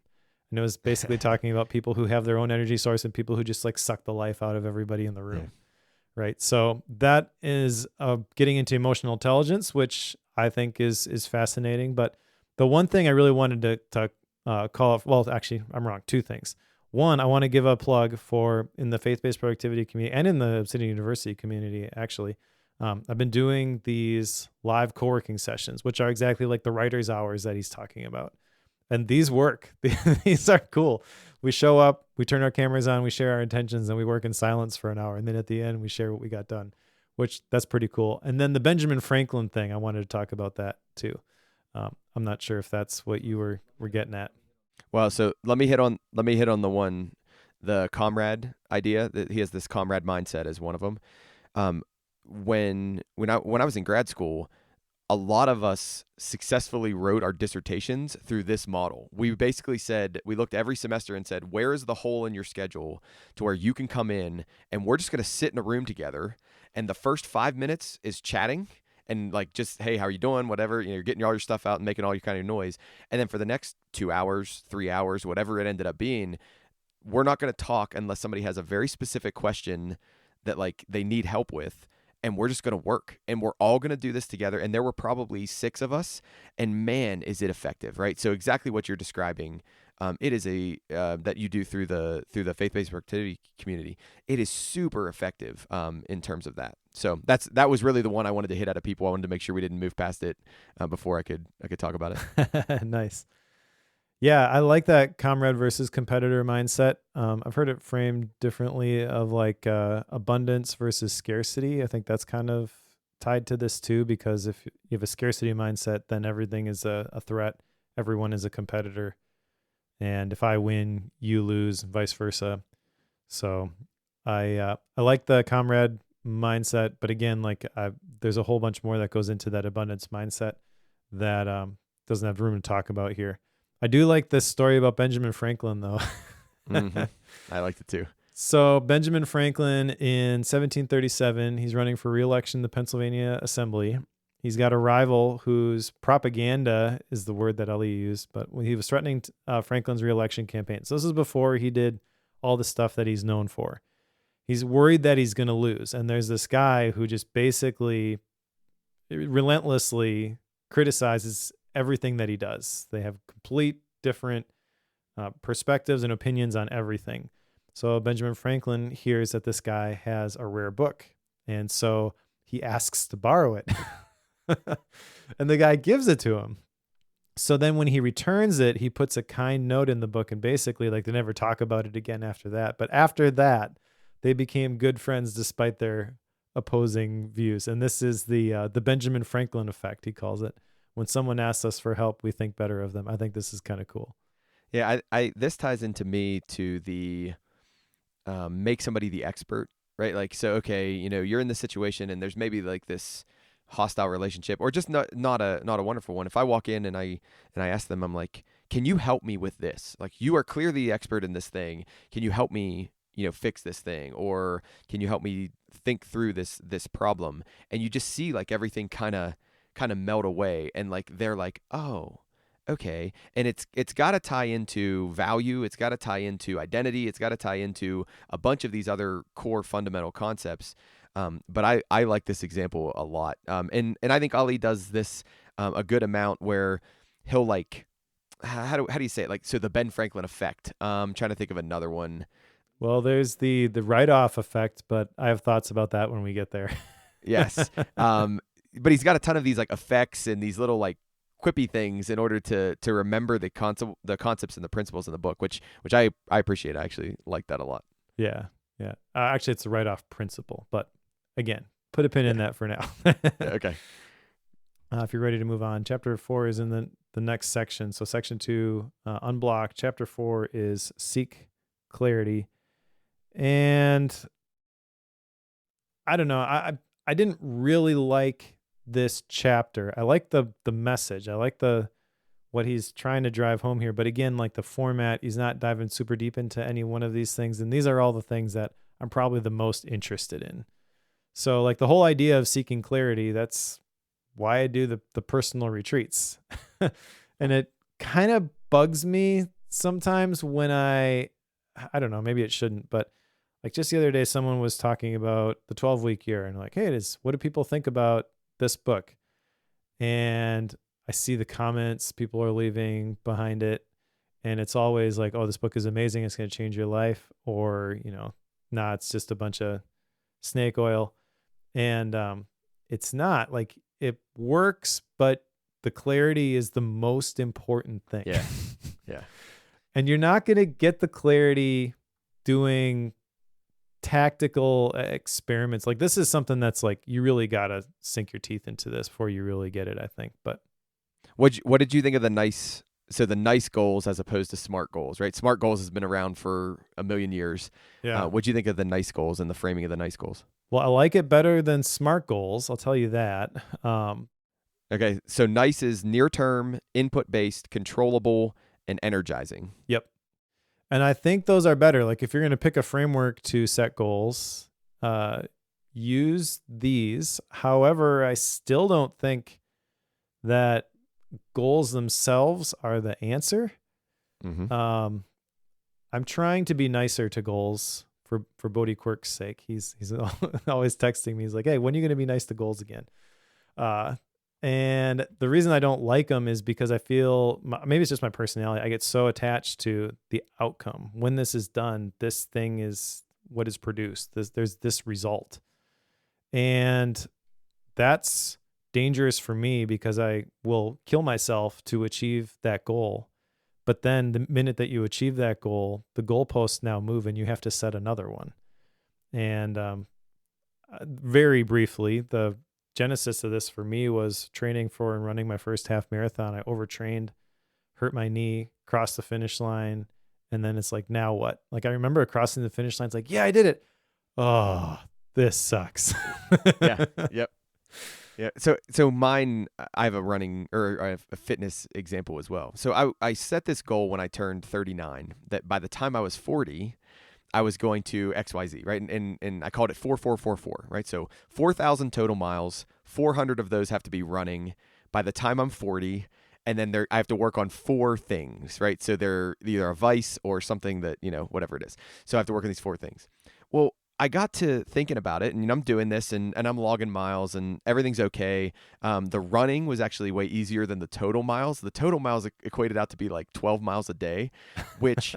And it was basically talking about people who have their own energy source and people who just like suck the life out of everybody in the room. Yeah. Right. So that is getting into emotional intelligence, which I think is fascinating. But the one thing I really wanted to call off, well, actually, I'm wrong. 2 things. One, I want to give a plug for in the faith-based productivity community and in the Obsidian University community, actually. I've been doing these live co-working sessions, which are exactly like the writer's hours that he's talking about. And these work. These are cool. We show up, we turn our cameras on, we share our intentions, and we work in silence for an hour. And then at the end, we share what we got done, which that's pretty cool. And then the Benjamin Franklin thing, I wanted to talk about that too. I'm not sure if that's what you were getting at. Well, so let me hit on the comrade idea. That he has this comrade mindset as one of them. When I was in grad school, a lot of us successfully wrote our dissertations through this model. We basically said, we looked every semester and said, where is the hole in your schedule to where you can come in and we're just going to sit in a room together. And the first 5 minutes is chatting and like, just, hey, how are you doing? Whatever, you're getting all your stuff out and making all your kind of noise. And then for the next 2 hours, 3 hours, whatever it ended up being, we're not going to talk unless somebody has a very specific question that like they need help with. And we're just going to work, and we're all going to do this together. And there were probably 6 of us, and man, is it effective, right? So exactly what you're describing, it is that you do through the faith-based productivity community. It is super effective in terms of that. So that was really the one I wanted to hit out of people. I wanted to make sure we didn't move past it before I could talk about it. Nice. Yeah, I like that comrade versus competitor mindset. I've heard it framed differently of like abundance versus scarcity. I think that's kind of tied to this too, because if you have a scarcity mindset, then everything is a threat. Everyone is a competitor. And if I win, you lose, vice versa. So I like the comrade mindset, but again, like there's a whole bunch more that goes into that abundance mindset that doesn't have room to talk about here. I do like this story about Benjamin Franklin, though. Mm-hmm. I liked it too. So Benjamin Franklin in 1737, he's running for re-election in the Pennsylvania Assembly. He's got a rival whose propaganda is the word that Ali used, but when he was threatening Franklin's re-election campaign. So this is before he did all the stuff that he's known for. He's worried that he's going to lose. And there's this guy who just basically relentlessly criticizes everything that he does. They have complete different perspectives and opinions on everything. So Benjamin Franklin hears that this guy has a rare book. And so he asks to borrow it. And the guy gives it to him. So then when he returns it, he puts a kind note in the book, and basically like they never talk about it again after that. But after that, they became good friends despite their opposing views. And this is the Benjamin Franklin effect, he calls it. When someone asks us for help, we think better of them. I think this is kind of cool. Yeah, I this ties into me to the make somebody the expert, right? Like, so okay, you're in this situation, and there's maybe like this hostile relationship, or just not a wonderful one. If I walk in and I ask them, I'm like, can you help me with this? Like, you are clearly the expert in this thing. Can you help me, fix this thing? Or can you help me think through this problem? And you just see like everything kind of melt away, and like they're like, oh, okay. And it's got to tie into value, it's got to tie into identity, it's got to tie into a bunch of these other core fundamental concepts. But I like this example a lot. And I think Ali does this a good amount, where he'll like, how do you say it? Like, so the Ben Franklin effect. Trying to think of another one. Well, there's the write-off effect, but I have thoughts about that when we get there. Yes. But he's got a ton of these like effects and these little like quippy things in order to remember the concepts and the principles in the book, which I appreciate. I actually like that a lot. Yeah. Yeah. Actually, it's the write-off principle, but again, put a pin in that for now. Okay. If you're ready to move on, chapter 4 is in the next section. So section 2, unblock. Chapter 4 is seek clarity. And I don't know. I didn't really like this chapter. I like the message. I like what he's trying to drive home here. But again, like the format, he's not diving super deep into any one of these things. And these are all the things that I'm probably the most interested in. So like the whole idea of seeking clarity, that's why I do the personal retreats. And it kind of bugs me sometimes when I don't know, maybe it shouldn't, but like just the other day, someone was talking about the 12-week year and like, hey, what do people think about this book? And I see the comments people are leaving behind it. And it's always like, oh, this book is amazing. It's going to change your life. Or, nah, it's just a bunch of snake oil. And it's not. Like, it works, but the clarity is the most important thing. Yeah. Yeah. And you're not going to get the clarity doing tactical experiments. Like, this is something that's like, you really got to sink your teeth into this before you really get it, I think. But what did you think of the nice goals as opposed to SMART goals, right? SMART goals has been around for a million years. yeah. What do you think of the nice goals and the framing of the nice goals? Well, I like it better than SMART goals. I'll tell you that. Okay. So nice is near term, input based, controllable, and energizing. Yep. And I think those are better. Like, if you're going to pick a framework to set goals, use these. However, I still don't think that goals themselves are the answer. Mm-hmm. I'm trying to be nicer to goals for Bodie Quirk's sake. He's always texting me. He's like, hey, when are you going to be nice to goals again? And the reason I don't like them is because I feel, maybe it's just my personality, I get so attached to the outcome. When this is done, this thing is what is produced. There's this result. And that's dangerous for me because I will kill myself to achieve that goal. But then the minute that you achieve that goal, the goalposts now move and you have to set another one. And very briefly, the genesis of this for me was training for and running my first half marathon. I overtrained, hurt my knee, crossed the finish line. And then it's like, now what? Like, I remember crossing the finish line. It's like, yeah, I did it. Oh, this sucks. Yeah. Yep. Yeah. So mine, I have a fitness example as well. So I set this goal when I turned 39 that by the time I was 40, I was going to XYZ, right? And I called it 4444, right? So 4,000 total miles, 400 of those have to be running by the time I'm 40. And then I have to work on 4 things, right? So they're either a vice or something that, whatever it is. So I have to work on these 4 things. Well, I got to thinking about it, and I'm doing this, and I'm logging miles, and everything's okay. The running was actually way easier than the total miles. The total miles equated out to be like 12 miles a day, which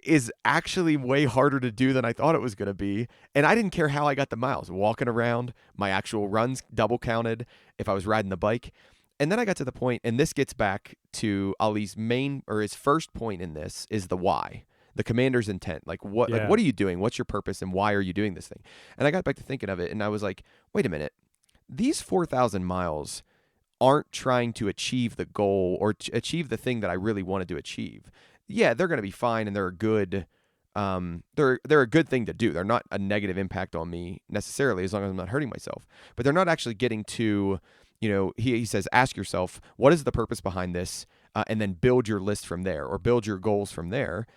is actually way harder to do than I thought it was going to be. And I didn't care how I got the miles. Walking around, my actual runs double counted if I was riding the bike. And then I got to the point, and this gets back to Ali's his first point in this is the why. The commander's intent. Like what are you doing? What's your purpose, and why are you doing this thing? And I got back to thinking of it, and I was like, wait a minute. These 4,000 miles aren't trying to achieve the goal or achieve the thing that I really wanted to achieve. Yeah, they're going to be fine, and they're a good they're a good thing to do. They're not a negative impact on me necessarily, as long as I'm not hurting myself. But they're not actually getting to, he says, ask yourself, what is the purpose behind this? And then build your list from there, or build your goals from there.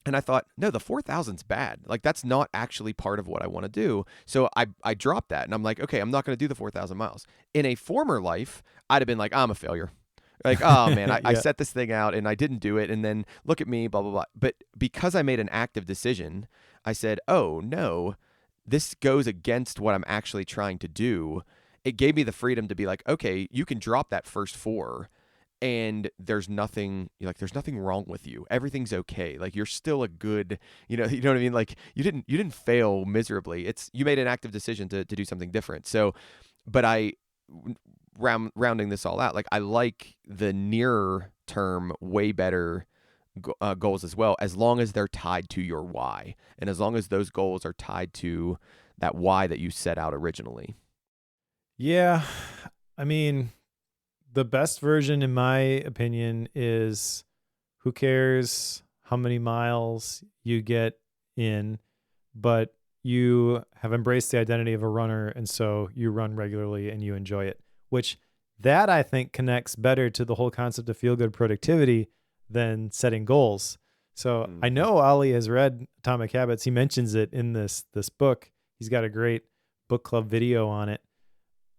And I thought, no, the 4,000's bad. Like, that's not actually part of what I want to do. So I dropped that, and I'm like, okay, I'm not going to do the 4,000 miles. In a former life, I'd have been like, I'm a failure. Like, oh man, I set this thing out and I didn't do it. And then look at me, blah, blah, blah. But because I made an active decision, I said, oh no, this goes against what I'm actually trying to do. It gave me the freedom to be like, okay, you can drop that first 4 and there's nothing wrong with you. Everything's okay. Like, you're still a good, you know what I mean? Like, you didn't fail miserably. You made an active decision to do something different. So, but rounding this all out, like, I like the nearer term way better goals as well, as long as they're tied to your why, and as long as those goals are tied to that why that you set out originally. Yeah, I mean, the best version, in my opinion, is who cares how many miles you get in, but you have embraced the identity of a runner, and so you run regularly and you enjoy it, which that I think connects better to the whole concept of feel-good productivity than setting goals. So I know Ali has read Atomic Habits. He mentions it in this book. He's got a great book club video on it.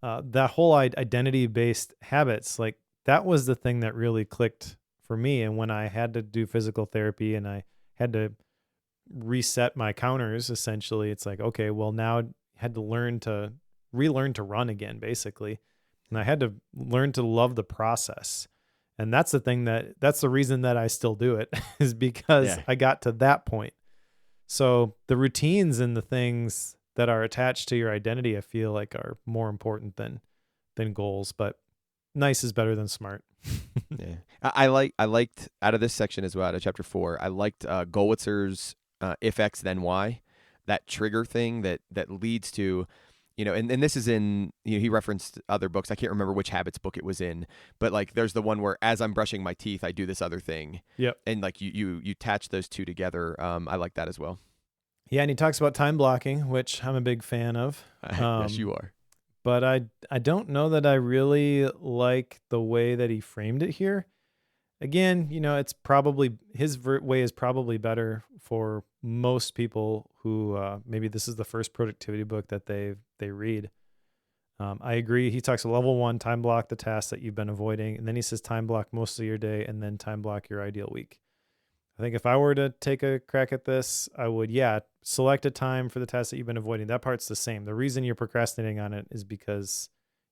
That whole identity-based habits, like, that was the thing that really clicked for me. And when I had to do physical therapy and I had to reset my counters, essentially, it's like, okay, well, now I had to relearn to run again, basically. And I had to learn to love the process. And that's the reason that I still do it, is because I got to that point. So the routines and the things that are attached to your identity, I feel like, are more important than goals, but nice is better than smart. Yeah. I liked out of this section as well, out of chapter 4, I liked Golitzer's if X then Y, that trigger thing that leads to, and this is in, he referenced other books. I can't remember which habits book it was in, but like, there's the one where as I'm brushing my teeth, I do this other thing. Yep. And like you attach those two together. I like that as well. Yeah. And he talks about time blocking, which I'm a big fan of. Yes, you are. But I don't know that I really like the way that he framed it here. Again, it's probably his way is probably better for most people who maybe this is the first productivity book that they read. I agree. He talks level 1, time block the tasks that you've been avoiding, and then he says time block most of your day, and then time block your ideal week. I think if I were to take a crack at this, I would, select a time for the task that you've been avoiding. That part's the same. The reason you're procrastinating on it is because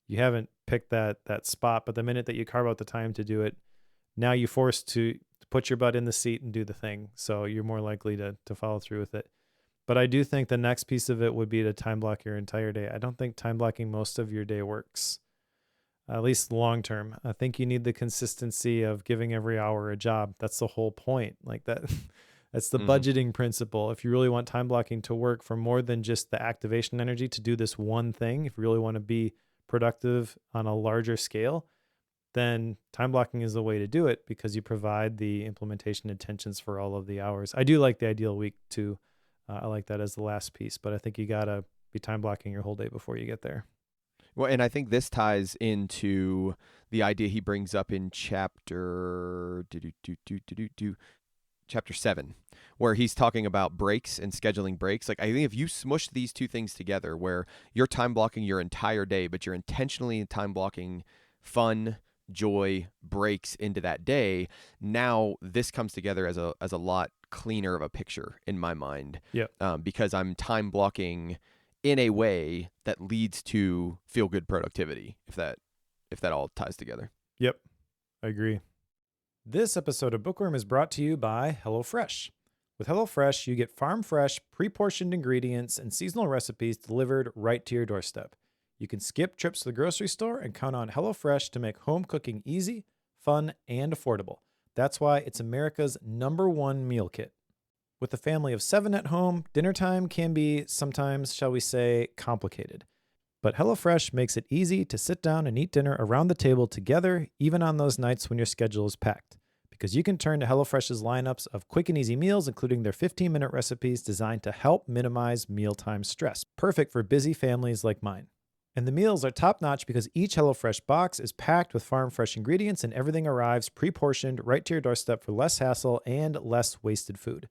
you haven't picked that spot. But the minute that you carve out the time to do it, now you're forced to put your butt in the seat and do the thing. So you're more likely to follow through with it. But I do think the next piece of it would be to time block your entire day. I don't think time blocking most of your day works, at least long term. I think you need the consistency of giving every hour a job. That's the whole point. Like that. That's the budgeting principle. If you really want time blocking to work for more than just the activation energy to do this one thing, if you really want to be productive on a larger scale, then time blocking is the way to do it, because you provide the implementation intentions for all of the hours. I do like the ideal week too. I like that as the last piece, but I think you got to be time blocking your whole day before you get there. Well, and I think this ties into the idea he brings up in chapter chapter 7, where he's talking about breaks and scheduling breaks. Like, I think if you smush these two things together, where you're time blocking your entire day, but you're intentionally time blocking fun, joy, breaks into that day, now this comes together as a lot cleaner of a picture in my mind. Yep. Because I'm time blocking in a way that leads to feel good productivity, if that all ties together. Yep. I agree. This episode of Bookworm is brought to you by HelloFresh. With HelloFresh, you get farm-fresh, pre-portioned ingredients and seasonal recipes delivered right to your doorstep. You can skip trips to the grocery store and count on HelloFresh to make home cooking easy, fun, and affordable. That's why it's America's #1 meal kit. With a family of 7 at home, dinner time can be sometimes, shall we say, complicated. But HelloFresh makes it easy to sit down and eat dinner around the table together, even on those nights when your schedule is packed. Because you can turn to HelloFresh's lineups of quick and easy meals, including their 15-minute recipes designed to help minimize mealtime stress. Perfect for busy families like mine. And the meals are top-notch because each HelloFresh box is packed with farm-fresh ingredients and everything arrives pre-portioned right to your doorstep for less hassle and less wasted food.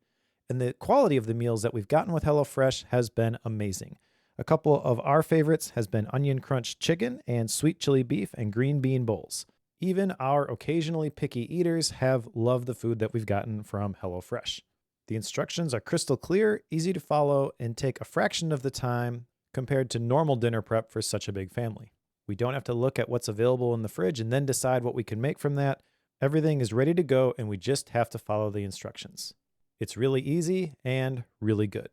And the quality of the meals that we've gotten with HelloFresh has been amazing. A couple of our favorites has been onion crunch chicken and sweet chili beef and green bean bowls. Even our occasionally picky eaters have loved the food that we've gotten from HelloFresh. The instructions are crystal clear, easy to follow, and take a fraction of the time compared to normal dinner prep for such a big family. We don't have to look at what's available in the fridge and then decide what we can make from that. Everything is ready to go, and we just have to follow the instructions. It's really easy and really good.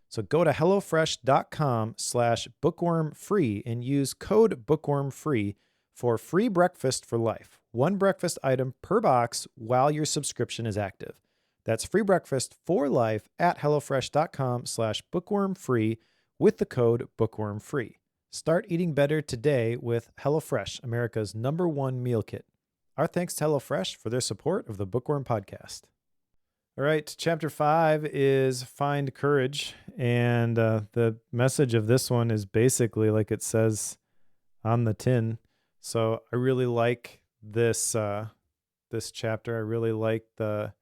So go to HelloFresh.com/bookwormfree and use code bookwormfree for free breakfast for life. 1 breakfast item per box while your subscription is active. That's free breakfast for life at HelloFresh.com/bookwormfree with the code bookwormfree. Start eating better today with HelloFresh, America's #1 meal kit. Our thanks to HelloFresh for their support of the Bookworm Podcast. All right, chapter 5 is Find Courage, and the message of this one is basically like it says on the tin. So I really like this this chapter. I really like the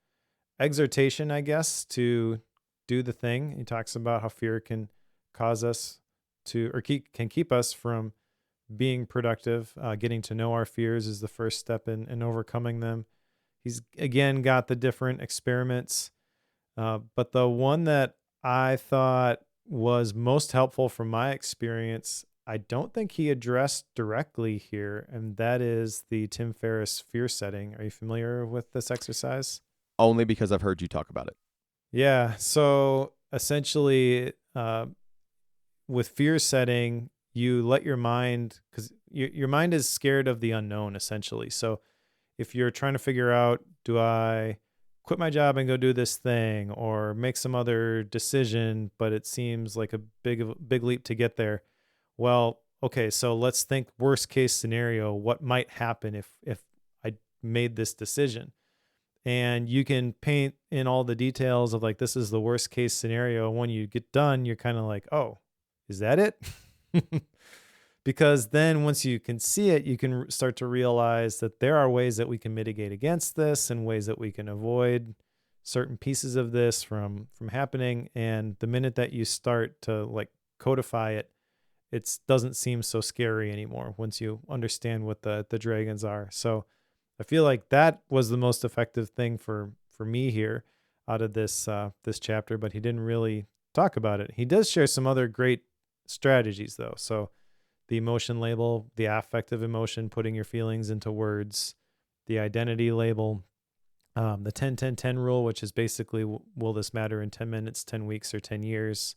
exhortation, I guess, to do the thing. He talks about how fear can cause us to, or can keep us from being productive. Getting to know our fears is the first step in overcoming them. He's, again, got the different experiments. But the one that I thought was most helpful from my experience, I don't think he addressed directly here, and that is the Tim Ferriss fear setting. Are you familiar with this exercise? Only because I've heard you talk about it. Yeah. So essentially, with fear setting, you let your mind, because your mind is scared of the unknown, essentially. So if you're trying to figure out, do I quit my job and go do this thing or make some other decision, but it seems like a big leap to get there. Well, okay, so let's think worst case scenario. What might happen if I made this decision? And you can paint in all the details of like, this is the worst case scenario. When you get done, you're kind of like, oh, is that it? Because then once you can see it, you can start to realize that there are ways that we can mitigate against this and ways that we can avoid certain pieces of this from happening. And the minute that you start to like codify it, it doesn't seem so scary anymore once you understand what the dragons are. So I feel like that was the most effective thing for me here out of this chapter, but he didn't really talk about it. He does share some other great strategies though. So the emotion label, the affective emotion, putting your feelings into words, the identity label, the 10-10-10 rule, which is basically, will this matter in 10 minutes, 10 weeks, or 10 years?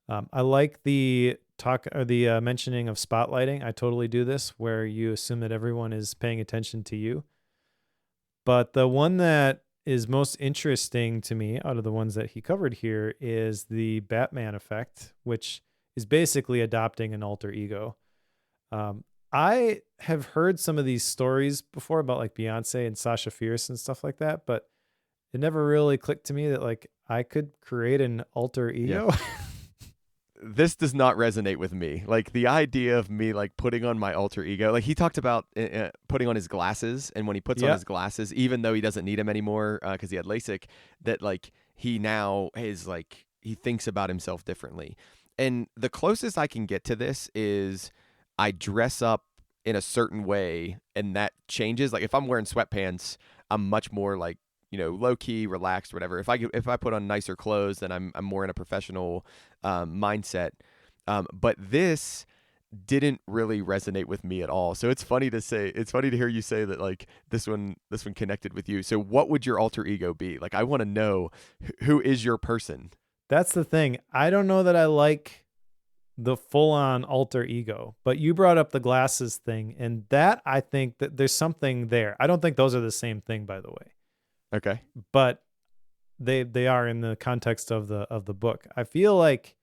I like the mentioning of spotlighting. I totally do this, where you assume that everyone is paying attention to you. But the one that is most interesting to me out of the ones that he covered here is the Batman effect, which is basically adopting an alter ego. I have heard some of these stories before about like Beyonce and Sasha Fierce and stuff like that, but it never really clicked to me that like I could create an alter ego. this does not resonate with me. Like the idea of me like putting on my alter ego. Like he talked about putting on his glasses, and when he puts on Yeah. his glasses, even though he doesn't need them anymore because he had LASIK, that like he now is like he thinks about himself differently. And the closest I can get to this is I dress up in a certain way, and that changes. Like if I'm wearing sweatpants, I'm much more like, low key, relaxed, whatever. If I put on nicer clothes, then I'm more in a professional mindset. But this didn't really resonate with me at all. So it's funny to hear you say that like this one connected with you. So what would your alter ego be? Like I want to know who is your person. That's the thing. I don't know that I like the full-on alter ego, but you brought up the glasses thing, and that I think that there's something there. I don't think those are the same thing, by the way, Okay. but they are in the context of the book. I feel like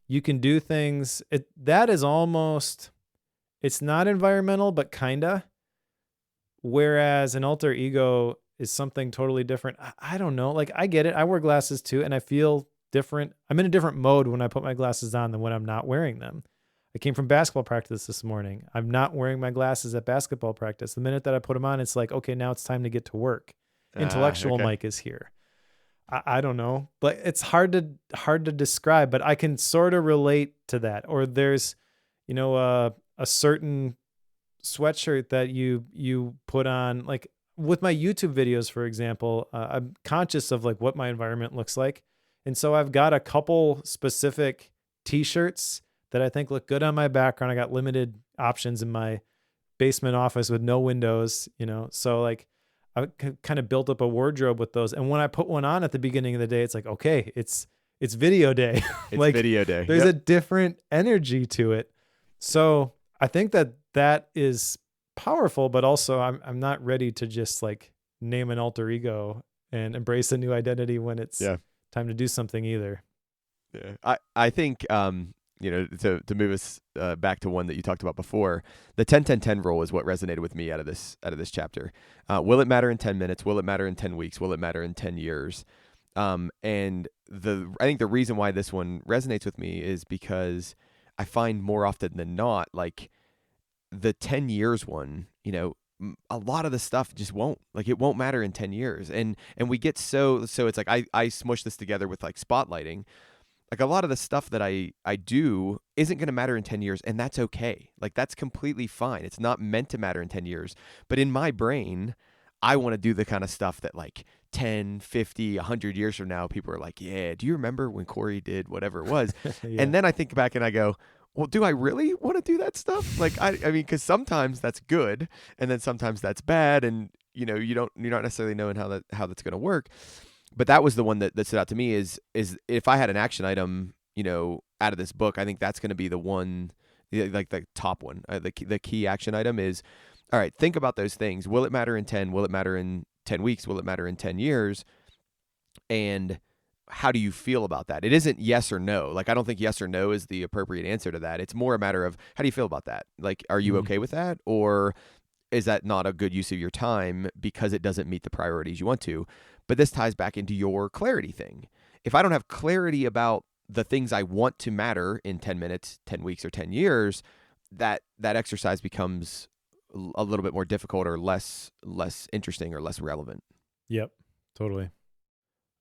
you can do things. That is almost, it's not environmental, but kinda. Whereas an alter ego is something totally different. I don't know. Like I get it. I wear glasses too, and I feel different. I'm in a different mode when I put my glasses on than when I'm not wearing them. I came from basketball practice this morning. I'm not wearing my glasses at basketball practice. The minute that I put them on, it's like, okay, now it's time to get to work. Intellectual Okay. Mike is here. I don't know, but it's hard to describe, but I can sort of relate to that. Or there's, a certain sweatshirt that you put on, like with my YouTube videos, for example. I'm conscious of like what my environment looks like. And so I've got a couple specific t-shirts that I think look good on my background. I got limited options in my basement office with no windows, so like I kind of built up a wardrobe with those. And when I put one on at the beginning of the day, it's like, okay, it's video day. It's like video day. there's Yep. a different energy to it. So I think that is powerful, but also I'm not ready to just like name an alter ego and embrace a new identity when it's Yeah. time to do something either. Yeah. I think to move us back to one that you talked about before, the 10-10-10 rule is what resonated with me out of this chapter. Will it matter in 10 minutes? Will it matter in 10 weeks? Will it matter in 10 years? And I think the reason why this one resonates with me is because I find more often than not, like the 10 years one, a lot of the stuff just won't, like it won't matter in 10 years. And we get so it's like I smush this together with like spotlighting. Like a lot of the stuff that I do isn't going to matter in 10 years, and that's okay. Like that's completely fine. It's not meant to matter in 10 years. But in my brain, I want to do the kind of stuff that like 10, 50, 100 years from now, people are like, yeah, do you remember when Cory did whatever it was? Yeah. And then I think back and I go, well, do I really want to do that stuff? Like, I mean, because sometimes that's good, and then sometimes that's bad, and you're not necessarily knowing how that's going to work. But that was the one that stood out to me is if I had an action item, out of this book, I think that's going to be the one, like the top one. The key action item is, all right, think about those things. Will it matter in 10? Will it matter in 10 weeks? Will it matter in 10 years? And how do you feel about that? It isn't yes or no. Like, I don't think yes or no is the appropriate answer to that. It's more a matter of how do you feel about that? Like, are you okay with that? Or is that not a good use of your time because it doesn't meet the priorities you want to? But this ties back into your clarity thing. If I don't have clarity about the things I want to matter in 10 minutes, 10 weeks, or 10 years, that exercise becomes a little bit more difficult or less interesting or less relevant. Yep, totally.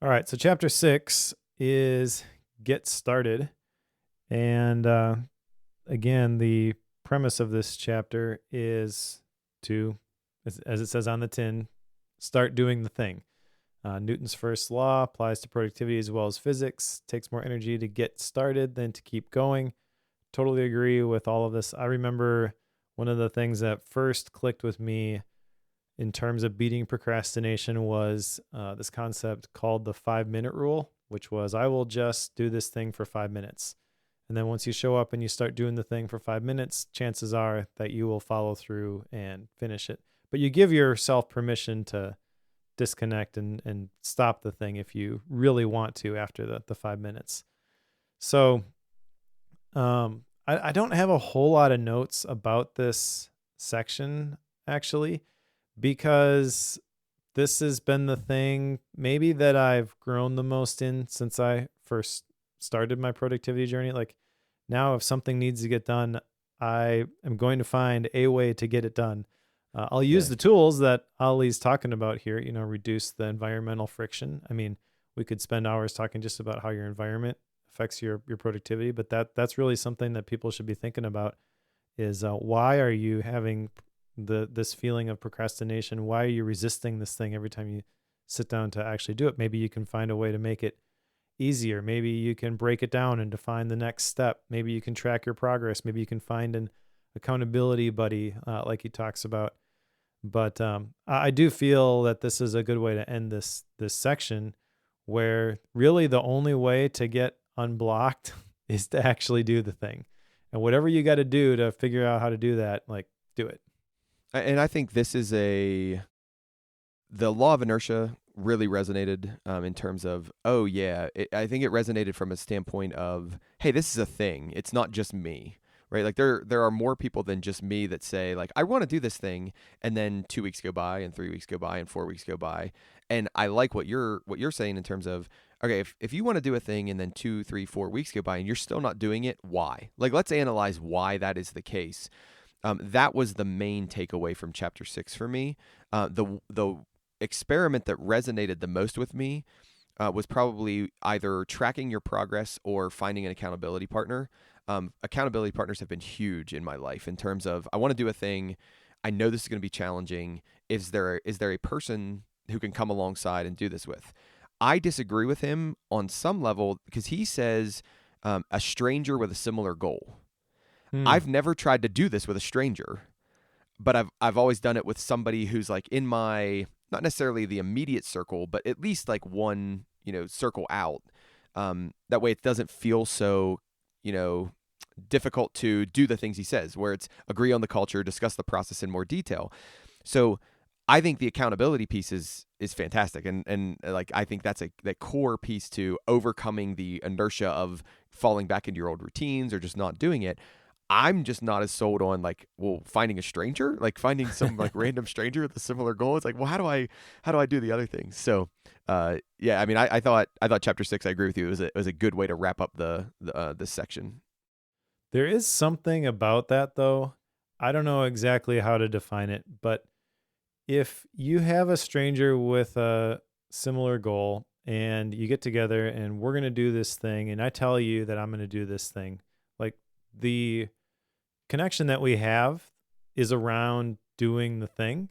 All right, so chapter 6 is get started. And again, the premise of this chapter is to, as it says on the tin, start doing the thing. Newton's first law applies to productivity as well as physics. Takes more energy to get started than to keep going. Totally agree with all of this. I remember one of the things that first clicked with me in terms of beating procrastination was this concept called the 5-minute rule, which was I will just do this thing for 5 minutes. And then once you show up and you start doing the thing for 5 minutes, chances are that you will follow through and finish it. But you give yourself permission to disconnect and stop the thing if you really want to after the 5 minutes. So I don't have a whole lot of notes about this section, actually, because this has been the thing maybe that I've grown the most in since I first started my productivity journey. Like Now, if something needs to get done, I am going to find a way to get it done. I'll use Yeah. the tools that Ollie's talking about here, reduce the environmental friction. I mean, we could spend hours talking just about how your environment affects your productivity, but that's really something that people should be thinking about is why are you having this feeling of procrastination? Why are you resisting this thing every time you sit down to actually do it? Maybe you can find a way to make it easier. Maybe you can break it down and define the next step. Maybe you can track your progress. Maybe you can find an accountability buddy, like he talks about. But I do feel that this is a good way to end this section, where really the only way to get unblocked is to actually do the thing, and whatever you got to do to figure out how to do that, like, do it. And I think this is the law of inertia really resonated in terms of, oh yeah, I think it resonated from a standpoint of, hey, this is a thing. It's not just me, right? Like there are more people than just me that say like, I want to do this thing, and then 2 weeks go by, and 3 weeks go by, and 4 weeks go by, and I like what you're saying in terms of, okay, if you want to do a thing and then 2, 3, 4 weeks go by and you're still not doing it, why? Like, let's analyze why that is the case. That was the main takeaway from chapter 6 for me. The experiment that resonated the most with me was probably either tracking your progress or finding an accountability partner. Accountability partners have been huge in my life in terms of, I want to do a thing. I know this is going to be challenging. Is there a person who can come alongside and do this with? I disagree with him on some level because he says a stranger with a similar goal. I've never tried to do this with a stranger, but I've always done it with somebody who's like in my, not necessarily the immediate circle, but at least like one, circle out. That way it doesn't feel so, difficult to do the things he says, where it's agree on the culture, discuss the process in more detail. So I think the accountability piece is fantastic. And like, I think that's that core piece to overcoming the inertia of falling back into your old routines or just not doing it. I'm just not as sold on like, well, finding a stranger, like finding some like random stranger with a similar goal. It's like, well, how do I do the other things? So, yeah, I mean, I thought chapter 6, I agree with you. It was a good way to wrap up this section. There is something about that, though. I don't know exactly how to define it, but if you have a stranger with a similar goal and you get together and we're going to do this thing, and I tell you that I'm going to do this thing, like, the connection that we have is around doing the thing,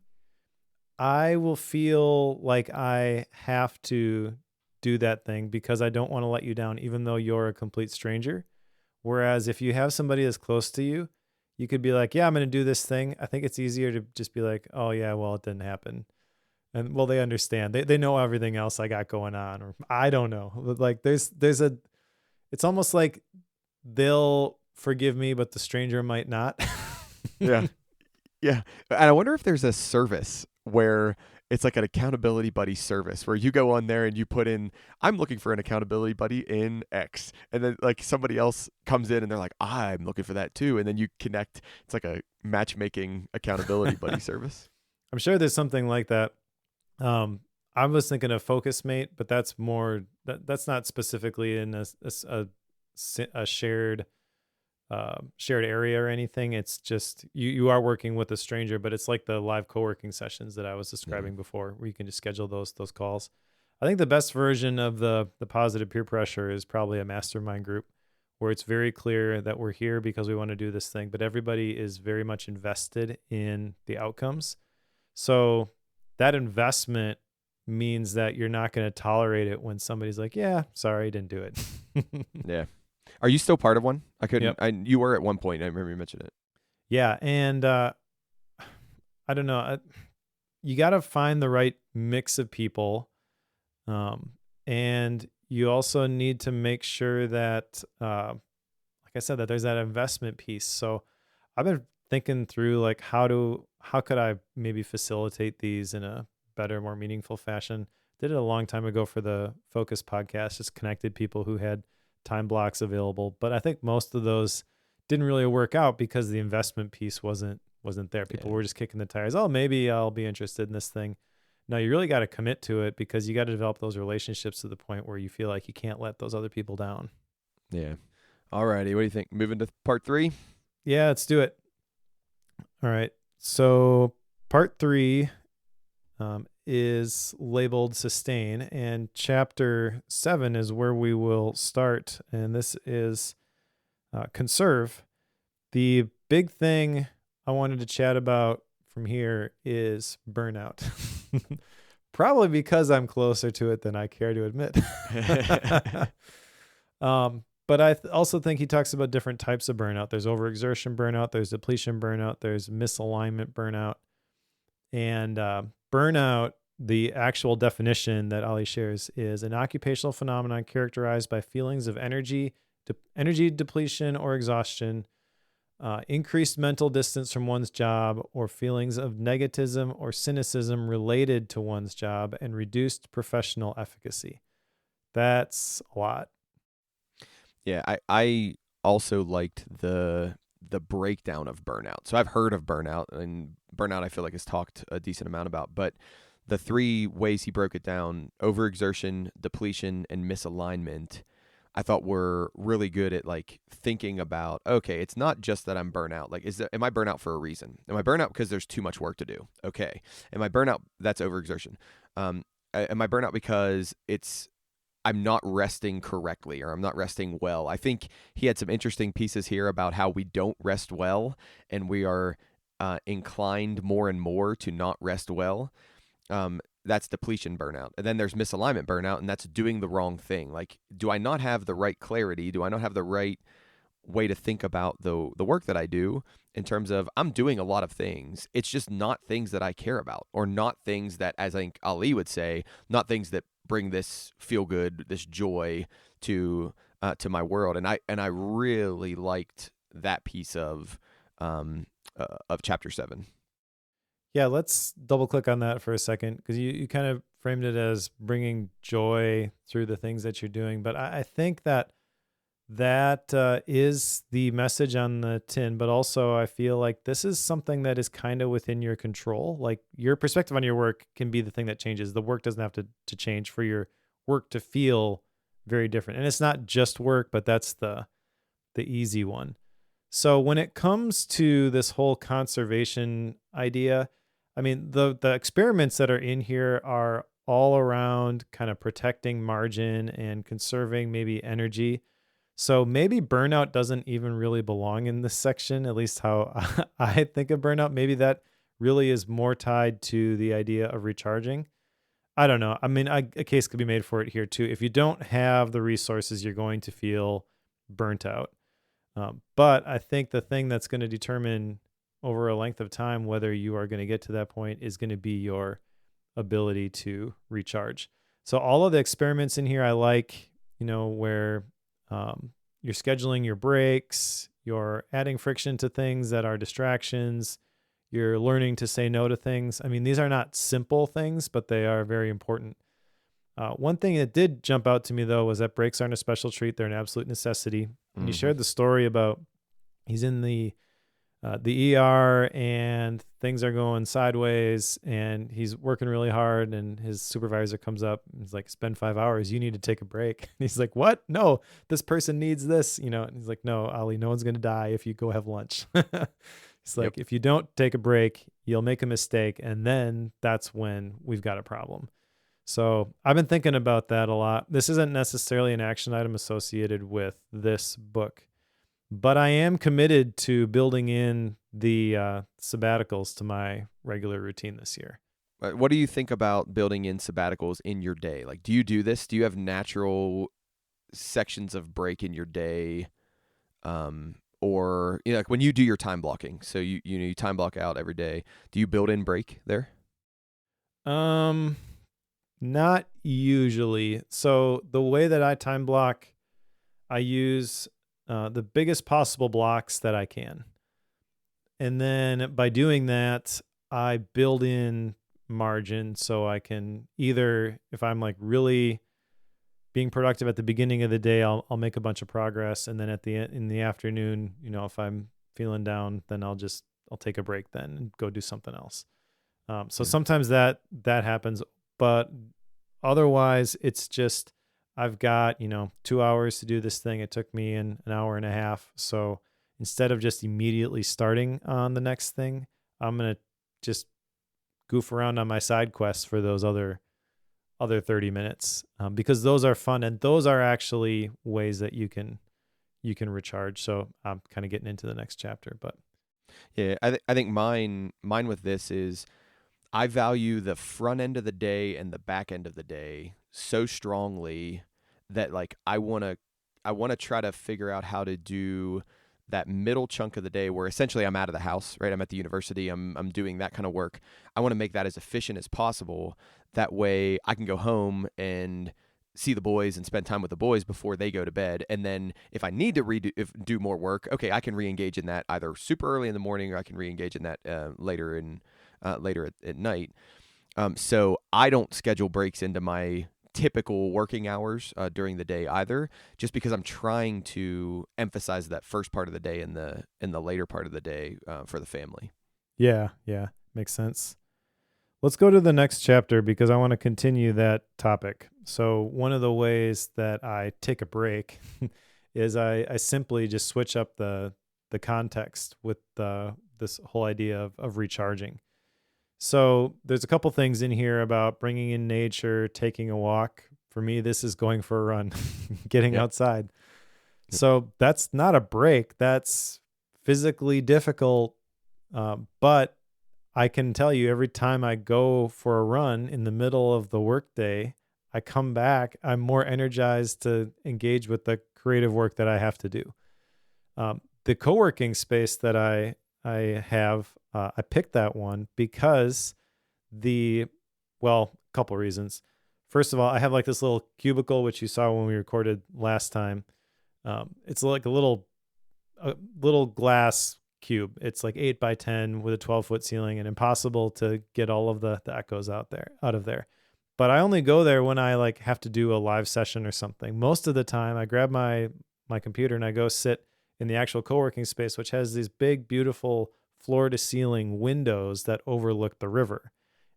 I will feel like I have to do that thing because I don't want to let you down, even though you're a complete stranger. Whereas if you have somebody that's close to you, you could be like, yeah, I'm going to do this thing. I think it's easier to just be like, oh yeah, well, it didn't happen. And well, they understand. They know everything else I got going on, or I don't know. Like it's almost like they'll forgive me, but the stranger might not. Yeah. Yeah. And I wonder if there's a service where it's like an accountability buddy service where you go on there and you put in, I'm looking for an accountability buddy in X. And then like somebody else comes in and they're like, I'm looking for that too. And then you connect. It's like a matchmaking accountability buddy service. I'm sure there's something like that. I was thinking of Focus Mate, but that's more, that's not specifically in a shared area or anything. It's just you are working with a stranger, but it's like the live co-working sessions that I was describing before, where you can just schedule those calls. I think the best version of the positive peer pressure is probably a mastermind group where it's very clear that we're here because we want to do this thing, but everybody is very much invested in the outcomes. So that investment means that you're not going to tolerate it when somebody's like, yeah, sorry, I didn't do it. Yeah. Are you still part of one? I couldn't. Yep. You were at one point. I remember you mentioned it. Yeah, and I don't know. You got to find the right mix of people, and you also need to make sure that, like I said, that there's that investment piece. So I've been thinking through like how could I maybe facilitate these in a better, more meaningful fashion. Did it a long time ago for the Focus podcast. Just connected people who had time blocks available, but I think most of those didn't really work out because the investment piece wasn't there. People were just kicking the tires. Oh, maybe I'll be interested in this thing. No, you really got to commit to it because you got to develop those relationships to the point where you feel like you can't let those other people down. Yeah. Alrighty, what do you think? Moving to part 3? Yeah, let's do it. All right. So part 3 is labeled sustain, and chapter 7 is where we will start. And this is conserve. The big thing I wanted to chat about from here is burnout. Probably because I'm closer to it than I care to admit. But I also think he talks about different types of burnout. There's overexertion burnout, there's depletion burnout, there's misalignment burnout. And burnout, the actual definition that Ali shares, is an occupational phenomenon characterized by feelings of energy depletion or exhaustion, increased mental distance from one's job, or feelings of negativism or cynicism related to one's job, and reduced professional efficacy. That's a lot. Yeah, I also liked the breakdown of burnout. So I've heard of burnout, and burnout I feel like is talked a decent amount about, but the 3 ways he broke it down, overexertion, depletion, and misalignment, I thought were really good at like thinking about, okay, it's not just that I'm burnout. Like, am I burnout for a reason? Am I burnout because there's too much work to do? Okay. Am I burnout? That's overexertion. Am I burnout because I'm not resting correctly or I'm not resting well? I think he had some interesting pieces here about how we don't rest well and we are inclined more and more to not rest well. That's depletion burnout. And then there's misalignment burnout, and that's doing the wrong thing. Like, do I not have the right clarity? Do I not have the right way to think about the work that I do in terms of I'm doing a lot of things. It's just not things that I care about, or not things that, as I think Ali would say, not things that bring this feel good, this joy to my world. And I really liked that piece of chapter 7. Yeah, let's double click on that for a second, because you kind of framed it as bringing joy through the things that you're doing. But I think that is the message on the tin. But also, I feel like this is something that is kind of within your control. Like, your perspective on your work can be the thing that changes. The work doesn't have to change for your work to feel very different. And it's not just work, but that's the easy one. So when it comes to this whole conservation idea, I mean, the experiments that are in here are all around kind of protecting margin and conserving maybe energy. So maybe burnout doesn't even really belong in this section, at least how I think of burnout. Maybe that really is more tied to the idea of recharging. I don't know. I mean, a case could be made for it here too. If you don't have the resources, you're going to feel burnt out. But I think the thing that's going to determine over a length of time whether you are going to get to that point is going to be your ability to recharge. So all of the experiments in here I like, where you're scheduling your breaks, you're adding friction to things that are distractions, you're learning to say no to things. I mean, these are not simple things, but they are very important. One thing that did jump out to me, though, was that breaks aren't a special treat. They're an absolute necessity. And you shared the story about he's in the ER and things are going sideways and he's working really hard, and his supervisor comes up and he's like, it's been 5 hours. You need to take a break. And he's like, what? No, this person needs this, and he's like, no, Ali, no one's going to die if you go have lunch. It's like, if you don't take a break, you'll make a mistake. And then that's when we've got a problem. So I've been thinking about that a lot. This isn't necessarily an action item associated with this book, but I am committed to building in the sabbaticals to my regular routine this year. What do you think about building in sabbaticals in your day? Like, do you do this? Do you have natural sections of break in your day? Or like when you do your time blocking, so you time block out every day, do you build in break there? Not usually. So the way that I time block, I use the biggest possible blocks that I can. And then by doing that, I build in margin so I can either, if I'm like really being productive at the beginning of the day, I'll make a bunch of progress. And then in the afternoon, if I'm feeling down, then I'll take a break then and go do something else. So sometimes that happens, but otherwise it's just, I've got, 2 hours to do this thing. It took me an hour and a half. So instead of just immediately starting on the next thing, I'm going to just goof around on my side quests for those other 30 minutes, because those are fun, and those are actually ways that you can recharge. So I'm kind of getting into the next chapter, but Yeah, I think mine with this is I value the front end of the day and the back end of the day so strongly that like I want to try to figure out how to do that middle chunk of the day where essentially I'm out of the house, right? I'm at the university, I'm doing that kind of work. I want to make that as efficient as possible. That way I can go home and see the boys and spend time with the boys before they go to bed. And then if I need to do more work, okay, I can re-engage in that either super early in the morning, or I can re-engage in that later at night. So I don't schedule breaks into my typical working hours during the day either, just because I'm trying to emphasize that first part of the day and the later part of the day for the family. yeah, makes sense. Let's go to the next chapter because I want to continue that topic. So one of the ways that I take a break is I simply just switch up the context with this whole idea of recharging. So there's a couple things in here about bringing in nature, taking a walk. For me, this is going for a run, getting Yep. outside. So that's not a break. That's physically difficult. But I can tell you every time I go for a run in the middle of the workday, I come back, I'm more energized to engage with the creative work that I have to do. The co-working space that I have, I picked that one because a couple reasons. First of all, I have like this little cubicle, which you saw when we recorded last time. It's like a little glass cube. It's like 8 by 10 with a 12-foot ceiling, and impossible to get all of the echoes out of there. But I only go there when I like have to do a live session or something. Most of the time I grab my computer and I go sit in the actual co-working space, which has these big, beautiful floor to ceiling windows that overlook the river.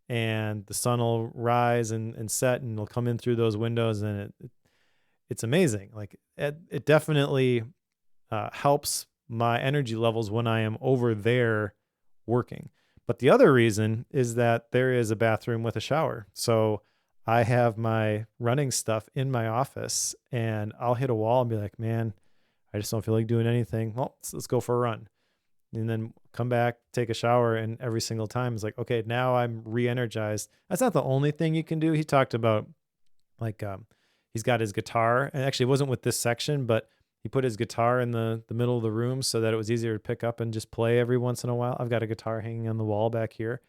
And the sun will rise and set, and it'll come in through those windows, and it's amazing. Like it definitely helps my energy levels when I am over there working. But the other reason is that there is a bathroom with a shower. So I have my running stuff in my office, and I'll hit a wall and be like, man, I just don't feel like doing anything. Well, let's go for a run. And then come back, take a shower, and every single time it's like, okay, now I'm re-energized. That's not the only thing you can do. He talked about like he's got his guitar, and actually it wasn't with this section, but he put his guitar in the middle of the room so that it was easier to pick up and just play every once in a while. I've got a guitar hanging on the wall back here.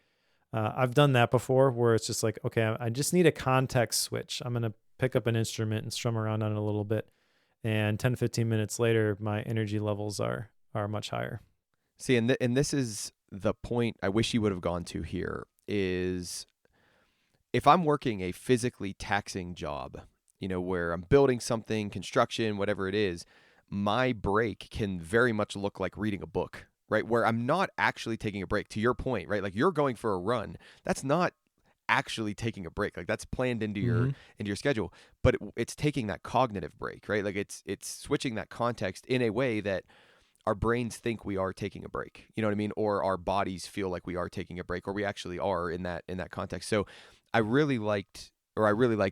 I've done that before where it's just like, okay, I just need a context switch. I'm going to pick up an instrument and strum around on it a little bit. And 10, 15 minutes later, my energy levels are much higher. See, and this is the point I wish you would have gone to here is if I'm working a physically taxing job, where I'm building something, construction, whatever it is, my break can very much look like reading a book, right? Where I'm not actually taking a break, to your point, right? Like you're going for a run. That's not actually taking a break. Like that's planned into your schedule, but it's taking that cognitive break, right? Like it's switching that context in a way that our brains think we are taking a break, you know what I mean? Or our bodies feel like we are taking a break, or we actually are in that context. So I really like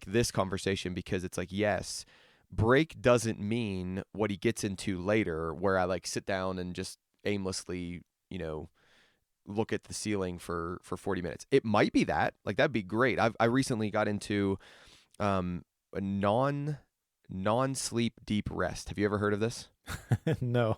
this conversation because it's like, yes, break doesn't mean what he gets into later, where I like sit down and just aimlessly, look at the ceiling for 40 minutes. It might be that, like, that'd be great. I recently got into a non-sleep deep rest. Have you ever heard of this? No.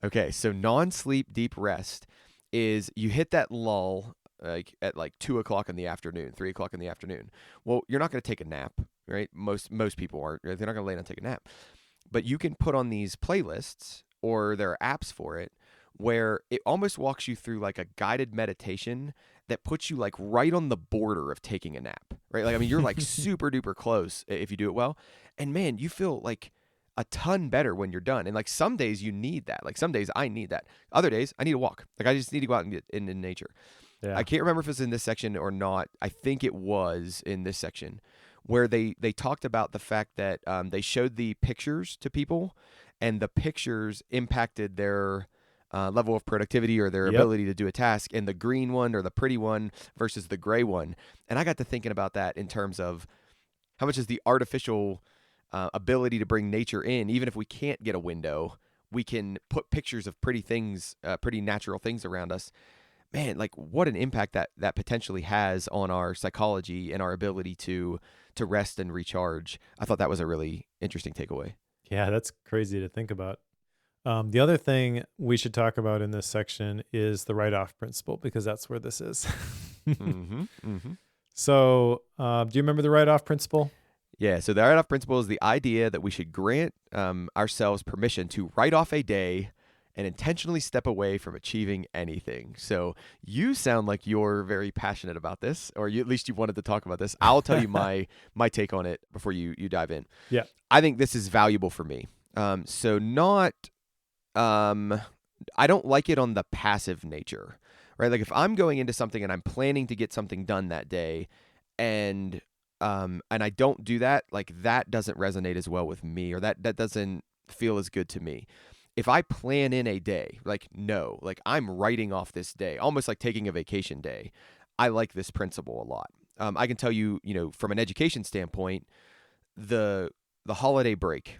Okay, so non-sleep deep rest is you hit that lull like at like 2:00 in the afternoon, 3:00 in the afternoon. Well, you're not going to take a nap, right? Most people aren't. They're not going to lay down and take a nap. But you can put on these playlists, or there are apps for it, where it almost walks you through like a guided meditation that puts you like right on the border of taking a nap, right? Like, I mean, you're like super duper close if you do it well. And man, you feel like a ton better when you're done. And like some days you need that. Like some days I need that. Other days I need a walk. Like I just need to go out and get in nature. Yeah. I can't remember if it's in this section or not. I think it was in this section where they talked about the fact that they showed the pictures to people, and the pictures impacted their level of productivity or their Yep. ability to do a task, and the green one or the pretty one versus the gray one. And I got to thinking about that in terms of how much is the artificial ability to bring nature in. Even if we can't get a window, we can put pictures of pretty things, pretty natural things around us. Man, like what an impact that potentially has on our psychology and our ability to rest and recharge. I thought that was a really interesting takeaway. Yeah, that's crazy to think about. The other thing we should talk about in this section is the write-off principle, because that's where this is. Mm-hmm, mm-hmm. So, do you remember the write-off principle? Yeah, so the write-off principle is the idea that we should grant ourselves permission to write off a day and intentionally step away from achieving anything. So you sound like you're very passionate about this, or at least you wanted to talk about this. I'll tell you my take on it before you dive in. Yeah. I think this is valuable for me. So not, I don't like it on the passive nature, right? Like if I'm going into something and I'm planning to get something done that day, and I don't do that, like that doesn't resonate as well with me, or that doesn't feel as good to me. If I plan in a day, like I'm writing off this day, almost like taking a vacation day. I like this principle a lot. I can tell you, from an education standpoint, the holiday break,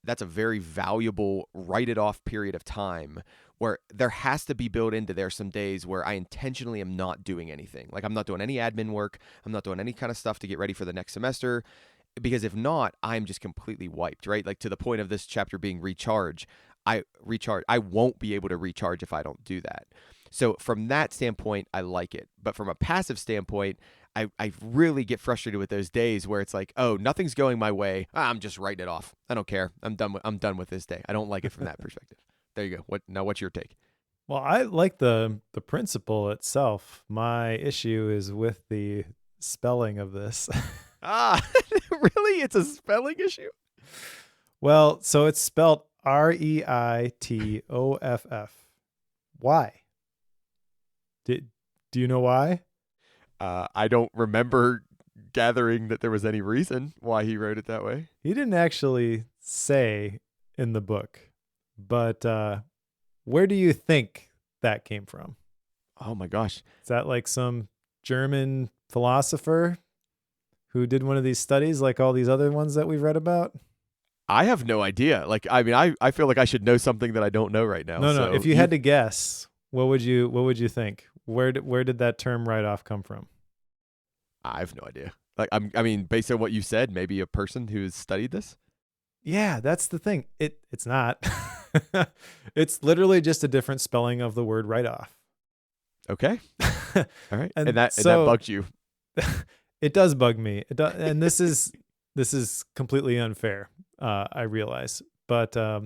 that's a very valuable write it off period of time where there has to be built into there some days where I intentionally am not doing anything. Like I'm not doing any admin work. I'm not doing any kind of stuff to get ready for the next semester. Because if not, I'm just completely wiped, right? Like to the point of this chapter being recharge. I won't be able to recharge if I don't do that. So from that standpoint, I like it. But from a passive standpoint, I really get frustrated with those days where it's like, oh, nothing's going my way. I'm just writing it off. I don't care. I'm done with this day. I don't like it from that perspective. There you go. What's your take? Well, I like the principle itself. My issue is with the spelling of this. Really? It's a spelling issue? Well, so it's spelled Reitoff. Why? Do you know why? I don't remember gathering that there was any reason why he wrote it that way. He didn't actually say in the book, but where do you think that came from? Oh my gosh. Is that like some German philosopher who did one of these studies like all these other ones that we've read about? I have no idea. Like, I mean, I feel like I should know something that I don't know right now. No. If you had to guess, what would you think? Where did that term write-off come from? I have no idea. Like, I mean, based on what you said, maybe a person who's studied this. Yeah, that's the thing. It's not. It's literally just a different spelling of the word write-off. Okay. All right. And that bugged you. It does bug me. It does, and this is completely unfair. I realize, but I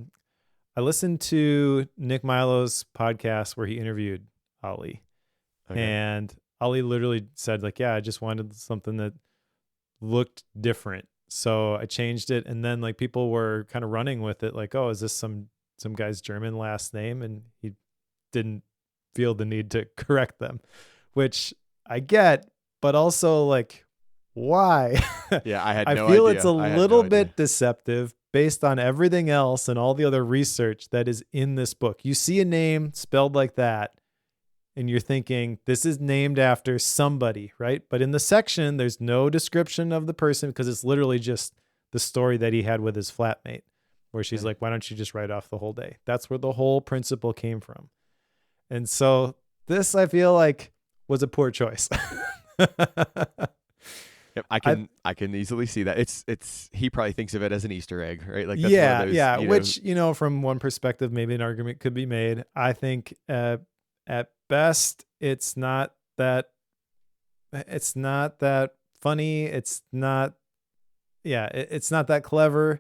listened to Nick Milo's podcast where he interviewed Ali, and Ali literally said like, "Yeah, I just wanted something that looked different, so I changed it." And then like people were kind of running with it, like, "Oh, is this some guy's German last name?" And he didn't feel the need to correct them, which I get, but also like, why? Yeah, I had I no feel idea. It's a little bit deceptive based on everything else and all the other research that is in this book. You see a name spelled like that, and you're thinking, this is named after somebody, right? But in the section, there's no description of the person because it's literally just the story that he had with his flatmate, where she's like, why don't you just write off the whole day? That's where the whole principle came from. And so this, I feel like, was a poor choice. Yep, I can easily see that. It's he probably thinks of it as an Easter egg, right? Like that's yeah, one of those, yeah. Which from one perspective, maybe an argument could be made. I think at best, it's not that funny. It's not that clever.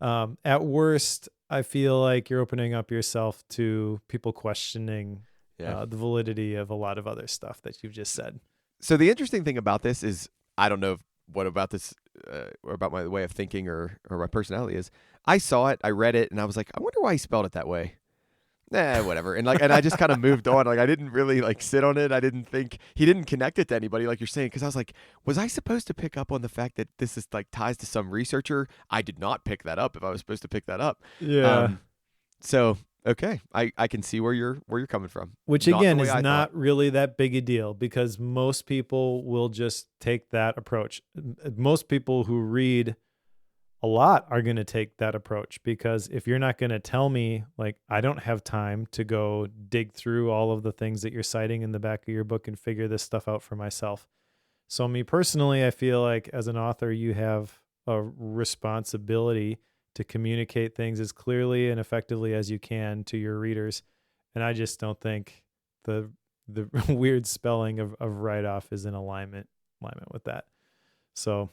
At worst, I feel like you're opening up yourself to people questioning the validity of a lot of other stuff that you've just said. So the interesting thing about this is, I don't know what about this or about my way of thinking or my personality is. I saw it, I read it, and I was like, I wonder why he spelled it that way. whatever. And I just kind of moved on. Like I didn't really like sit on it. I didn't think he didn't connect it to anybody like you're saying. Cause I was like, was I supposed to pick up on the fact that this is like ties to some researcher? I did not pick that up if I was supposed to pick that up. Yeah. So, okay. I can see where you're coming from. Which Not the again way is I not thought. really that big a deal because most people will just take that approach. Most people who read a lot are going to take that approach because if you're not going to tell me, like, I don't have time to go dig through all of the things that you're citing in the back of your book and figure this stuff out for myself. So, me personally, I feel like as an author, you have a responsibility to communicate things as clearly and effectively as you can to your readers. And I just don't think the weird spelling of write off is in alignment with that. So,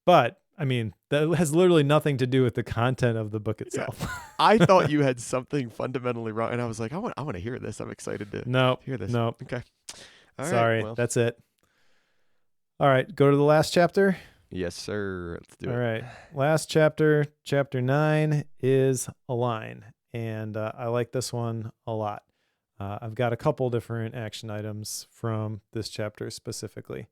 but I mean, that has literally nothing to do with the content of the book Yeah. itself. I thought you had something fundamentally wrong. And I was like, I want to hear this. I'm excited to No, hear this. no. Okay. All right. Sorry. Well, That's it. All right. Go to the last chapter. yes, sir. Let's do All it. right. Last chapter, chapter 9 is Align. And I like this one a lot. I've got a couple different action items from this chapter specifically.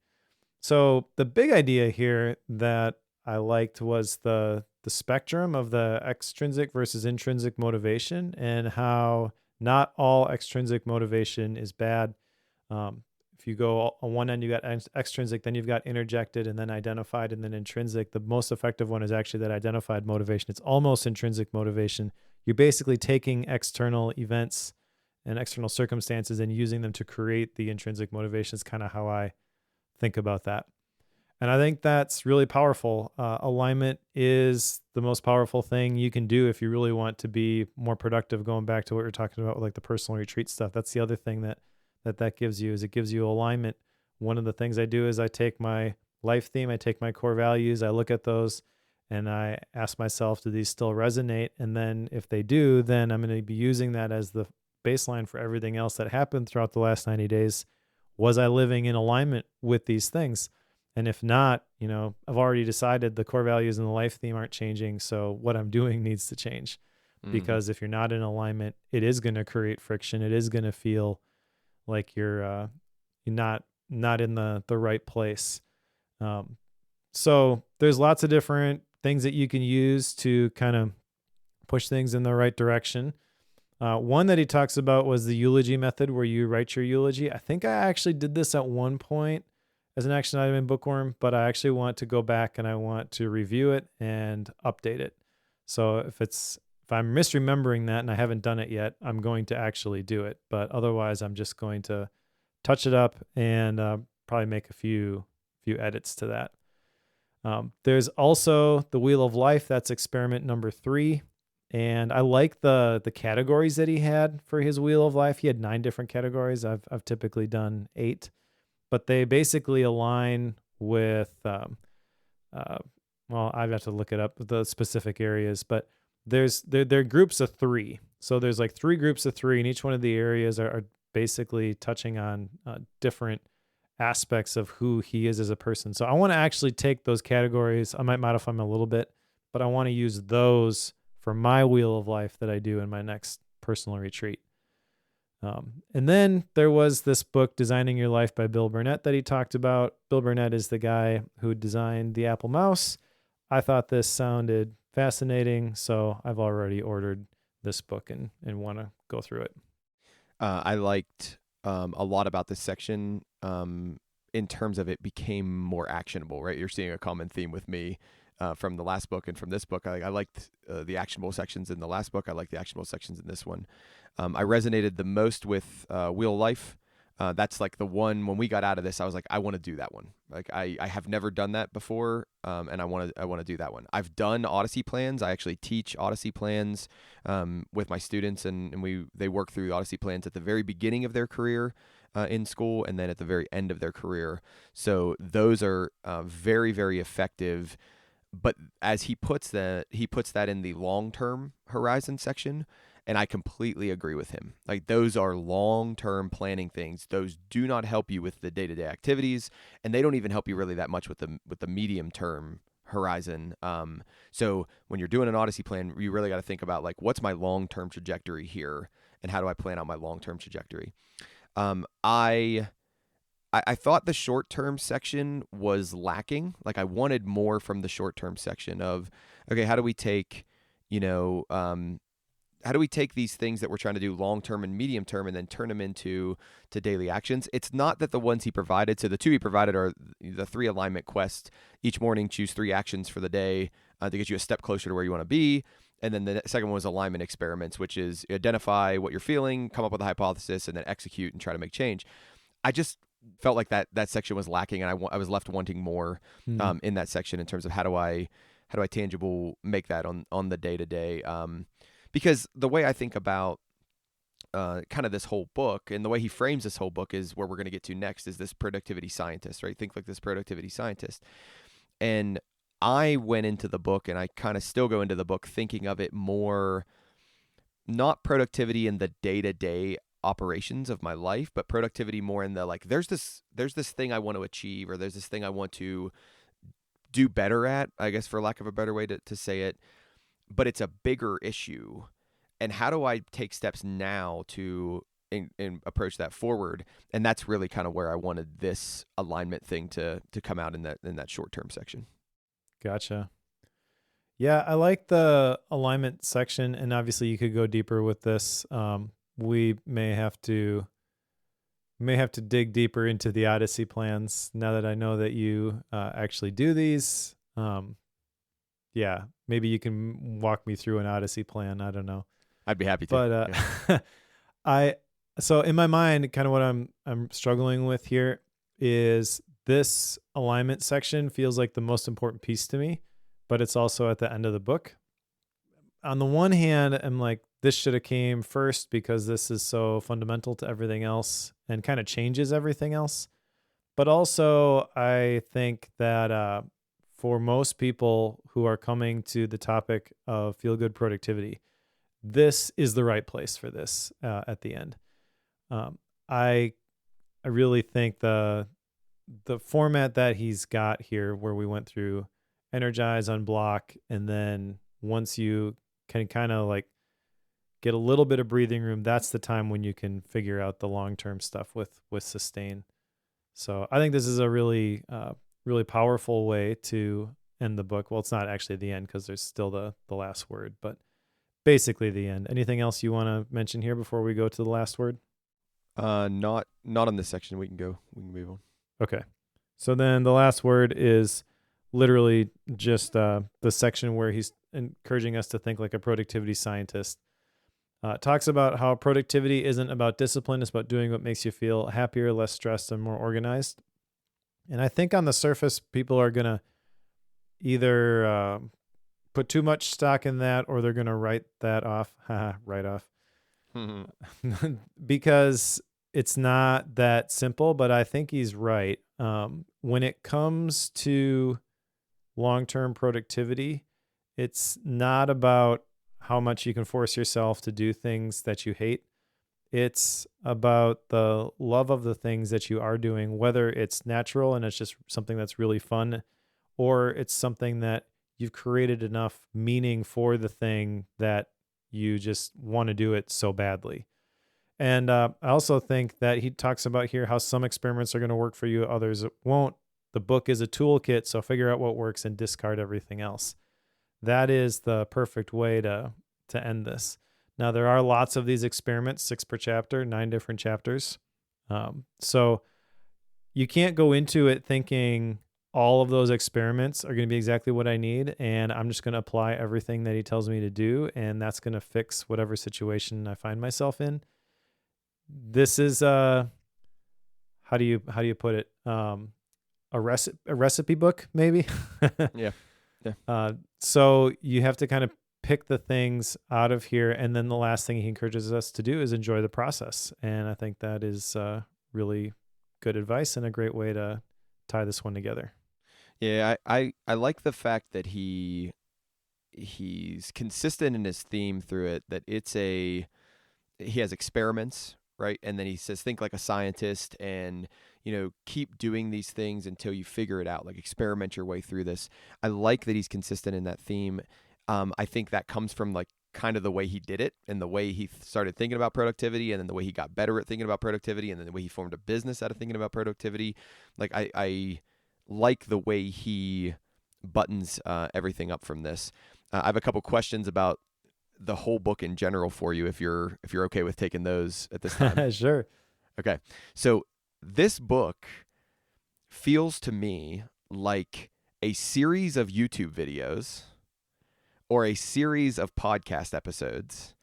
So the big idea here that I liked was the spectrum of the extrinsic versus intrinsic motivation and how not all extrinsic motivation is bad. If you go on one end, you got extrinsic, then you've got interjected and then identified and then intrinsic. The most effective one is actually that identified motivation. It's almost intrinsic motivation. You're basically taking external events and external circumstances and using them to create the intrinsic motivation is kind of how I think about that. And I think that's really powerful. Alignment is the most powerful thing you can do if you really want to be more productive. Going back to what you're talking about, like the personal retreat stuff. That's the other thing that gives you is it gives you alignment. One of the things I do is I take my life theme, I take my core values, I look at those, and I ask myself, do these still resonate? And then if they do, then I'm going to be using that as the baseline for everything else that happened throughout the last 90 days. Was I living in alignment with these things? And if not, I've already decided the core values and the life theme aren't changing. So what I'm doing needs to change because if you're not in alignment, it is going to create friction. It is going to feel like you're not in the right place. So there's lots of different things that you can use to kind of push things in the right direction. One that he talks about was the eulogy method where you write your eulogy. I think I actually did this at one point as an action item in Bookworm, but I actually want to go back and I want to review it and update it. So if I'm misremembering that and I haven't done it yet, I'm going to actually do it. But otherwise, I'm just going to touch it up and probably make a few edits to that. There's also the Wheel of Life. That's experiment number 3. And I like the categories that he had for his Wheel of Life. He had 9 different categories. I've typically done 8, but they basically align with, well, I'd have to look it up, the specific areas, but they're groups of 3. So there's like 3 groups of 3, and each one of the areas are basically touching on different aspects of who he is as a person. So I want to actually take those categories. I might modify them a little bit, but I want to use those for my Wheel of Life that I do in my next personal retreat. And then there was this book, Designing Your Life by Bill Burnett, that he talked about. Bill Burnett is the guy who designed the Apple Mouse. I thought this sounded fascinating, so I've already ordered this book and want to go through it. I liked a lot about this section in terms of it became more actionable, right? You're seeing a common theme with me from the last book and from this book. I liked the actionable sections in the last book. I like the actionable sections in this one. I resonated the most with Wheel of Life. That's like the one when we got out of this, I was like, I want to do that one. Like I have never done that before, and I want to do that one. I've done Odyssey plans. I actually teach Odyssey plans with my students, and they work through Odyssey plans at the very beginning of their career in school, and then at the very end of their career. So those are very, very effective. But as he puts that in the long-term horizon section, and I completely agree with him. Like those are long-term planning things. Those do not help you with the day-to-day activities, and they don't even help you really that much with the medium-term horizon. So when you're doing an Odyssey plan, you really got to think about like, what's my long-term trajectory here? and how do I plan out my long-term trajectory. I thought the short-term section was lacking. Like I wanted more from the short-term section of, okay, how do we take, how do we take these things that we're trying to do long-term and medium-term and then turn them into daily actions? It's not that the ones he provided, so the 2 he provided are the 3 alignment quests. Each morning, choose 3 actions for the day to get you a step closer to where you want to be. And then the second one was alignment experiments, which is identify what you're feeling, come up with a hypothesis, and then execute and try to make change. I just felt like that section was lacking, and I was left wanting more in that section in terms of how do I tangible make that on the day to day. Because the way I think about kind of this whole book and the way he frames this whole book is where we're going to get to next is this productivity scientist, right? Think like this productivity scientist. And I went into the book, and I kind of still go into the book thinking of it more, not productivity in the day-to-day operations of my life, but productivity more in the like, there's this thing I want to achieve, or there's this thing I want to do better at, I guess, for lack of a better way to say it, but it's a bigger issue. And how do I take steps now to approach that forward? And that's really kind of where I wanted this alignment thing to come out in that short-term section. Gotcha. Yeah, I like the alignment section, and obviously you could go deeper with this. We may have to dig deeper into the Odyssey plans now that I know that you actually do these. Yeah, maybe you can walk me through an Odyssey plan. I don't know. I'd be happy to. But so in my mind, kind of what I'm struggling with here is this alignment section feels like the most important piece to me, but it's also at the end of the book. On the one hand, I'm like, this should have came first because this is so fundamental to everything else and kind of changes everything else. But also, I think that for most people who are coming to the topic of feel-good productivity, this is the right place for this at the end. I really think the format that he's got here, where we went through energize, unblock, and then once you can kind of like get a little bit of breathing room, that's the time when you can figure out the long-term stuff with sustain. So I think this is a really powerful way to end the book. Well, it's not actually the end because there's still the last word, but basically the end. Anything else you want to mention here before we go to the last word? Not on this section. We can move on. Okay. So then the last word is literally just the section where he's encouraging us to think like a productivity scientist. Talks about how productivity isn't about discipline. It's about doing what makes you feel happier, less stressed, and more organized. And I think on the surface, people are going to either put too much stock in that, or they're going to write that off. Write off. Because it's not that simple, but I think he's right. When it comes to long-term productivity, it's not about how much you can force yourself to do things that you hate. It's about the love of the things that you are doing, whether it's natural and it's just something that's really fun, or it's something that you've created enough meaning for the thing that you just want to do it so badly. And I also think that he talks about here how some experiments are going to work for you, others won't. The book is a toolkit, so figure out what works and discard everything else. That is the perfect way to end this. Now, there are lots of these experiments, 6 per chapter, 9 different chapters. So you can't go into it thinking all of those experiments are going to be exactly what I need, and I'm just going to apply everything that he tells me to do, and that's going to fix whatever situation I find myself in. This is how do you put it? A recipe book, maybe. Yeah. So you have to kind of pick the things out of here, and then the last thing he encourages us to do is enjoy the process. And I think that is really good advice and a great way to tie this one together. Yeah, I like the fact that he's consistent in his theme through it. That he has experiments, right? And then he says, think like a scientist, and keep doing these things until you figure it out. Like experiment your way through this. I like that he's consistent in that theme. I think that comes from like kind of the way he did it and the way he started thinking about productivity, and then the way he got better at thinking about productivity, and then the way he formed a business out of thinking about productivity. Like I like the way he buttons everything up from this. I have a couple questions about the whole book in general for you, if you're okay with taking those at this time. Sure. Okay. So this book feels to me like a series of YouTube videos or a series of podcast episodes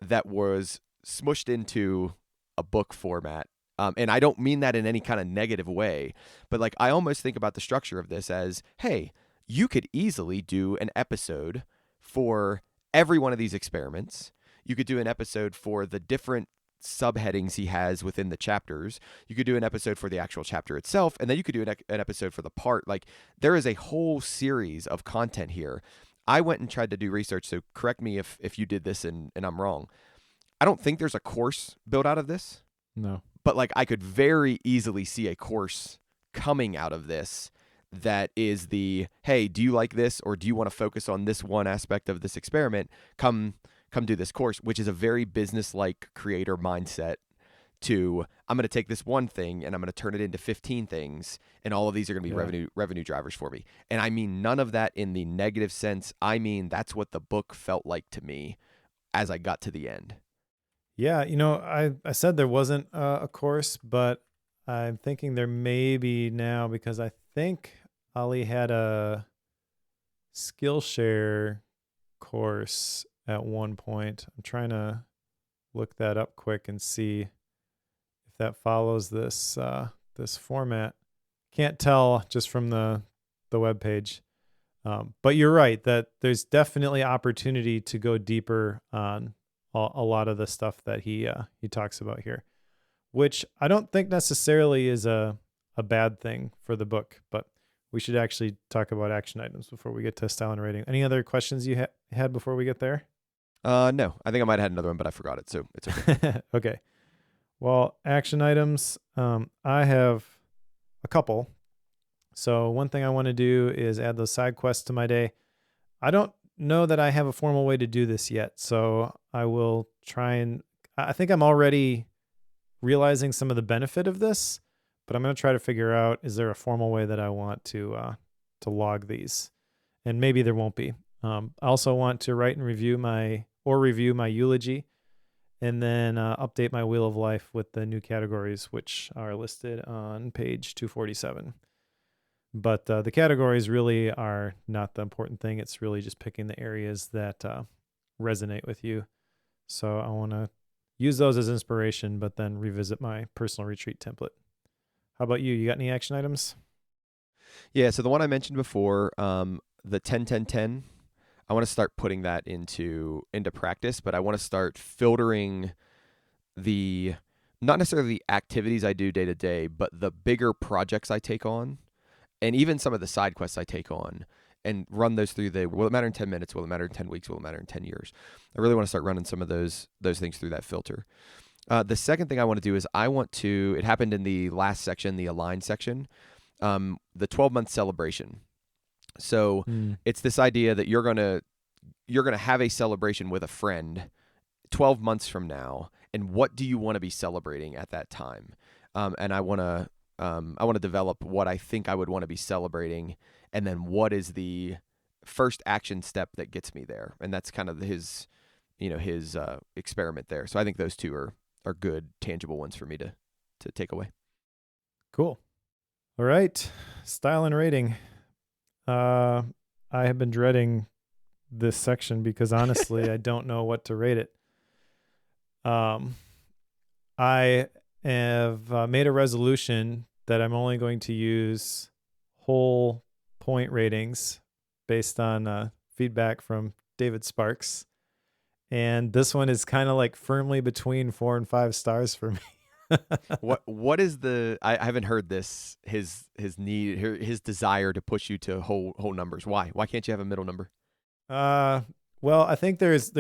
that was smushed into a book format. And I don't mean that in any kind of negative way, but like I almost think about the structure of this as, hey, you could easily do an episode for every one of these experiments. You could do an episode for the different subheadings he has within the chapters. You could do an episode for the actual chapter itself, and then you could do an episode for the part. Like there is a whole series of content here. I went and tried to do research, so correct me if you did this and I'm wrong. I don't think there's a course built out of this. No. But like I could very easily see a course coming out of this that is the, hey, do you like this, or do you want to focus on this one aspect of this experiment? Come do this course, which is a very business-like creator mindset to, I'm going to take this one thing and I'm going to turn it into 15 things, and all of these are going to be revenue drivers for me. And I mean none of that in the negative sense. I mean that's what the book felt like to me as I got to the end. Yeah, I said there wasn't a course, but I'm thinking there may be now, because I think Ali had a Skillshare course at one point. I'm trying to look that up quick and see if that follows this this format. Can't tell just from the webpage. But you're right that there's definitely opportunity to go deeper on a lot of the stuff that he talks about here, which I don't think necessarily is a bad thing for the book, but we should actually talk about action items before we get to style and rating. Any other questions you had before we get there? No, I think I might have had another one, but I forgot it, so it's okay. Okay. Well, action items, I have a couple. So one thing I want to do is add those side quests to my day. I don't know that I have a formal way to do this yet, so I will try and, I think I'm already realizing some of the benefit of this, but I'm going to try to figure out, is there a formal way that I want to log these? And maybe there won't be. I also want to write and review my eulogy, and then update my wheel of life with the new categories, which are listed on page 247. But the categories really are not the important thing. It's really just picking the areas that resonate with you. So I want to use those as inspiration, but then revisit my personal retreat template. How about you? You got any action items? Yeah, so the one I mentioned before, the 10-10-10, I want to start putting that into practice, but I want to start filtering not necessarily the activities I do day to day, but the bigger projects I take on, and even some of the side quests I take on, and run those through will it matter in 10 minutes? Will it matter in 10 weeks? Will it matter in 10 years? I really want to start running some of those things through that filter. The second thing I want to do is it happened in the last section, the align section, the 12-month celebration. So it's this idea that you're gonna have a celebration with a friend 12 months from now, and what do you want to be celebrating at that time? And I want to develop what I think I would want to be celebrating, and then what is the first action step that gets me there. And that's kind of his experiment there. So I think those two are good, tangible ones for me to take away. Cool. All right. Style and rating. I have been dreading this section because honestly, I don't know what to rate it. I have made a resolution that I'm only going to use whole point ratings based on feedback from David Sparks. And this one is kind of like firmly between 4 and 5 stars for me. What is I haven't heard this, his need, his desire to push you to whole numbers. Why can't you have a middle number? Well, I think there's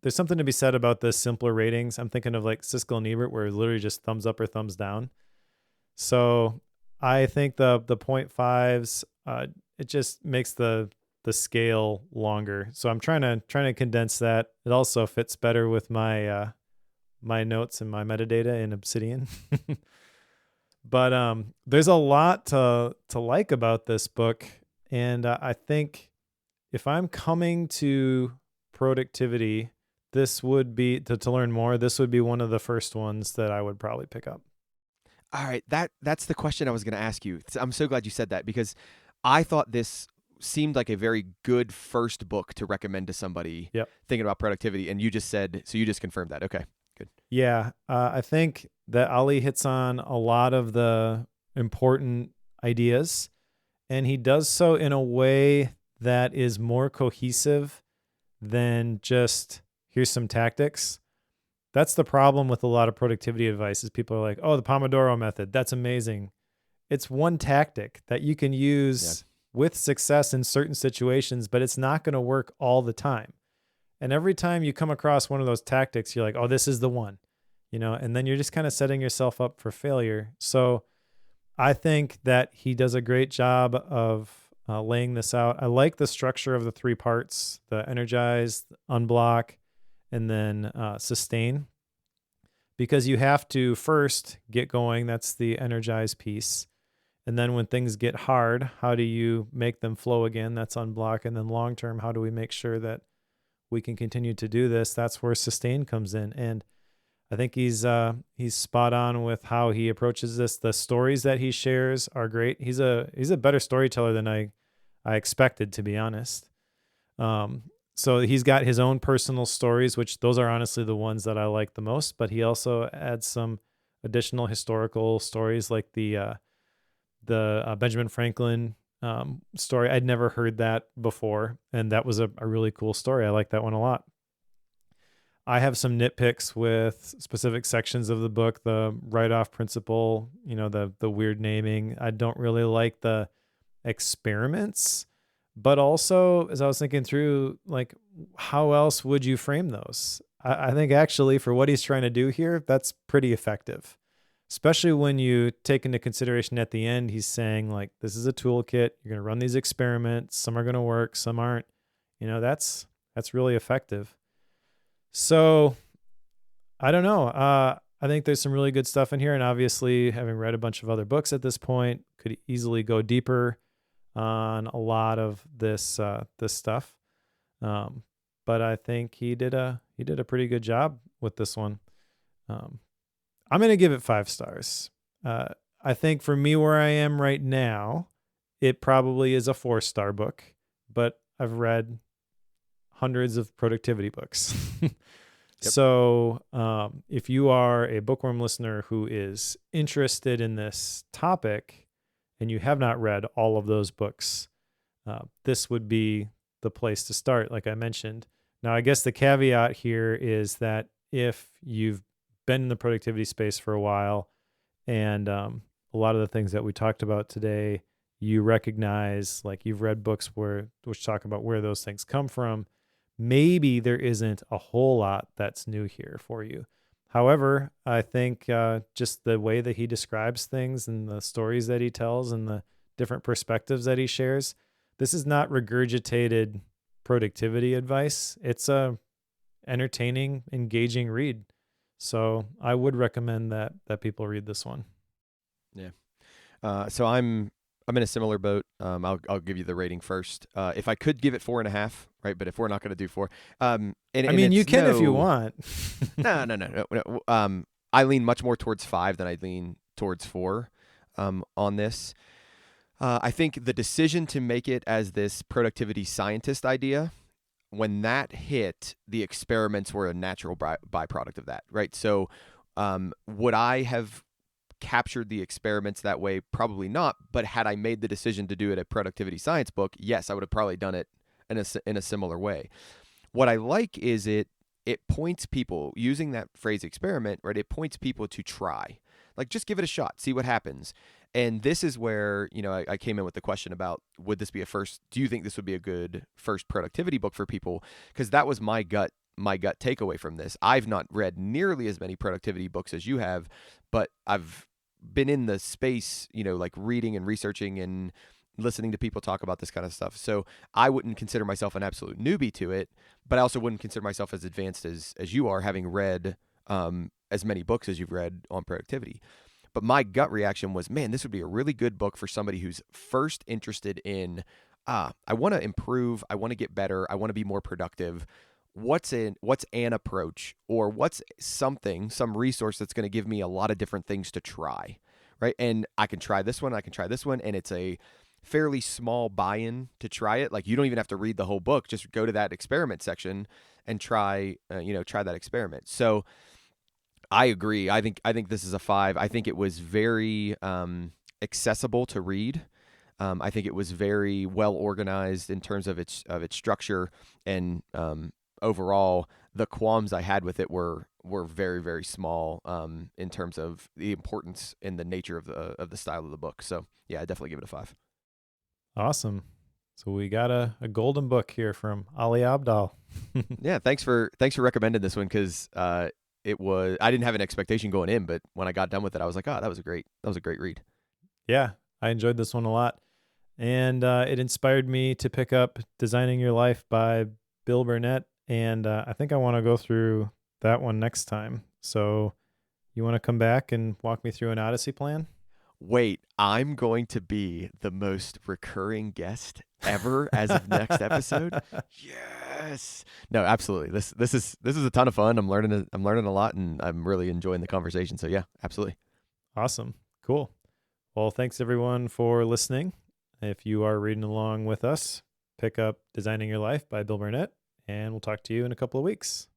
something to be said about the simpler ratings. I'm thinking of like Siskel and Ebert, where it's literally just thumbs up or thumbs down. So I think the 0.5s, it just makes the the scale longer. So I'm trying to condense that. It also fits better with my notes and my metadata in Obsidian. But there's a lot to like about this book, and I think if I'm coming to productivity, this would be to learn more. This would be one of the first ones that I would probably pick up. All right, that's the question I was going to ask you. I'm so glad you said that because I thought this seemed like a very good first book to recommend to somebody Yep. thinking about productivity, and you just said so. You just confirmed that. Okay, good. Yeah, I think that Ali hits on a lot of the important ideas, and he does so in a way that is more cohesive than just here's some tactics. That's the problem with a lot of productivity advice is people are like, oh, the Pomodoro method, that's amazing. It's one tactic that you can use with success in certain situations, but it's not going to work all the time. And every time you come across one of those tactics, you're like, oh, this is the one, and then you're just kind of setting yourself up for failure. So I think that he does a great job of laying this out. I like the structure of the 3 parts, the energize, unblock, and then sustain, because you have to first get going. That's the energize piece. And then when things get hard, how do you make them flow again? That's unblock. And then long term, how do we make sure that we can continue to do this? That's where sustain comes in. And I think he's spot on with how he approaches this. The stories that he shares are great. He's a better storyteller than I expected, to be honest. So he's got his own personal stories, which those are honestly the ones that I like the most. But he also adds some additional historical stories, like the Benjamin Franklin story. I'd never heard that before, and that was a really cool story. I like that one a lot. I have some nitpicks with specific sections of the book, the write-off principle, the weird naming. I don't really like the experiments, but also as I was thinking through, like, how else would you frame those? I think actually for what he's trying to do here, that's pretty effective, especially when you take into consideration at the end, he's saying, like, this is a toolkit. You're going to run these experiments. Some are going to work, some aren't. That's really effective. So I don't know. I think there's some really good stuff in here. And obviously, having read a bunch of other books at this point, could easily go deeper on a lot of this stuff. But I think he did a pretty good job with this one. I'm going to give it 5 stars. I think for me, where I am right now, it probably is a 4-star book, but I've read hundreds of productivity books. Yep. So if you are a Bookworm listener who is interested in this topic and you have not read all of those books, this would be the place to start, like I mentioned. Now, I guess the caveat here is that if you've been in the productivity space for a while and a lot of the things that we talked about today, you recognize, like, you've read books which talk about where those things come from, maybe there isn't a whole lot that's new here for you. However, I think just the way that he describes things and the stories that he tells and the different perspectives that he shares, this is not regurgitated productivity advice. It's a entertaining, engaging read. So I would recommend that people read this one. Yeah. So I'm in a similar boat. I'll give you the rating first. If I could give it 4.5, right? But if we're not going to do 4, and you can if you want. No. I lean much more towards 5 than I lean towards 4 on this. I think the decision to make it as this productivity scientist idea, when that hit, the experiments were a natural byproduct of that, right? So would I have captured the experiments that way? Probably not. But had I made the decision to do it a productivity science book, yes, I would have probably done it in a similar way. What I like is it points people, using that phrase experiment, right? It points people to try. Like, just give it a shot, see what happens. And this is where, I came in with the question about, do you think this would be a good first productivity book for people? Because that was my gut takeaway from this. I've not read nearly as many productivity books as you have, but I've been in the space, like reading and researching and listening to people talk about this kind of stuff. So I wouldn't consider myself an absolute newbie to it, but I also wouldn't consider myself as advanced as you are, having read as many books as you've read on productivity. But my gut reaction was, man, this would be a really good book for somebody who's first interested in, I want to improve, I want to get better, I want to be more productive. What's an approach, or what's some resource that's going to give me a lot of different things to try, right? And I can try this one, and it's a fairly small buy-in to try it. Like, you don't even have to read the whole book, just go to that experiment section and try that experiment. So I agree. I think this is a 5. I think it was very accessible to read. I think it was very well organized in terms of its structure, and overall, the qualms I had with it were very, very small in terms of the importance and the nature of the style of the book. So yeah, I definitely give it a 5. Awesome. So we got a golden book here from Ali Abdaal. Yeah, thanks for recommending this one, because I didn't have an expectation going in, but when I got done with it, I was like, oh, that was a great read. Yeah, I enjoyed this one a lot. And it inspired me to pick up Designing Your Life by Bill Burnett. And I think I want to go through that one next time. So you want to come back and walk me through an Odyssey plan? Wait, I'm going to be the most recurring guest ever as of next episode. Yes. No, absolutely. This is a ton of fun. I'm learning a lot, and I'm really enjoying the conversation. So yeah, absolutely. Awesome. Cool. Well, thanks everyone for listening. If you are reading along with us, pick up Designing Your Life by Bill Burnett, and we'll talk to you in a couple of weeks.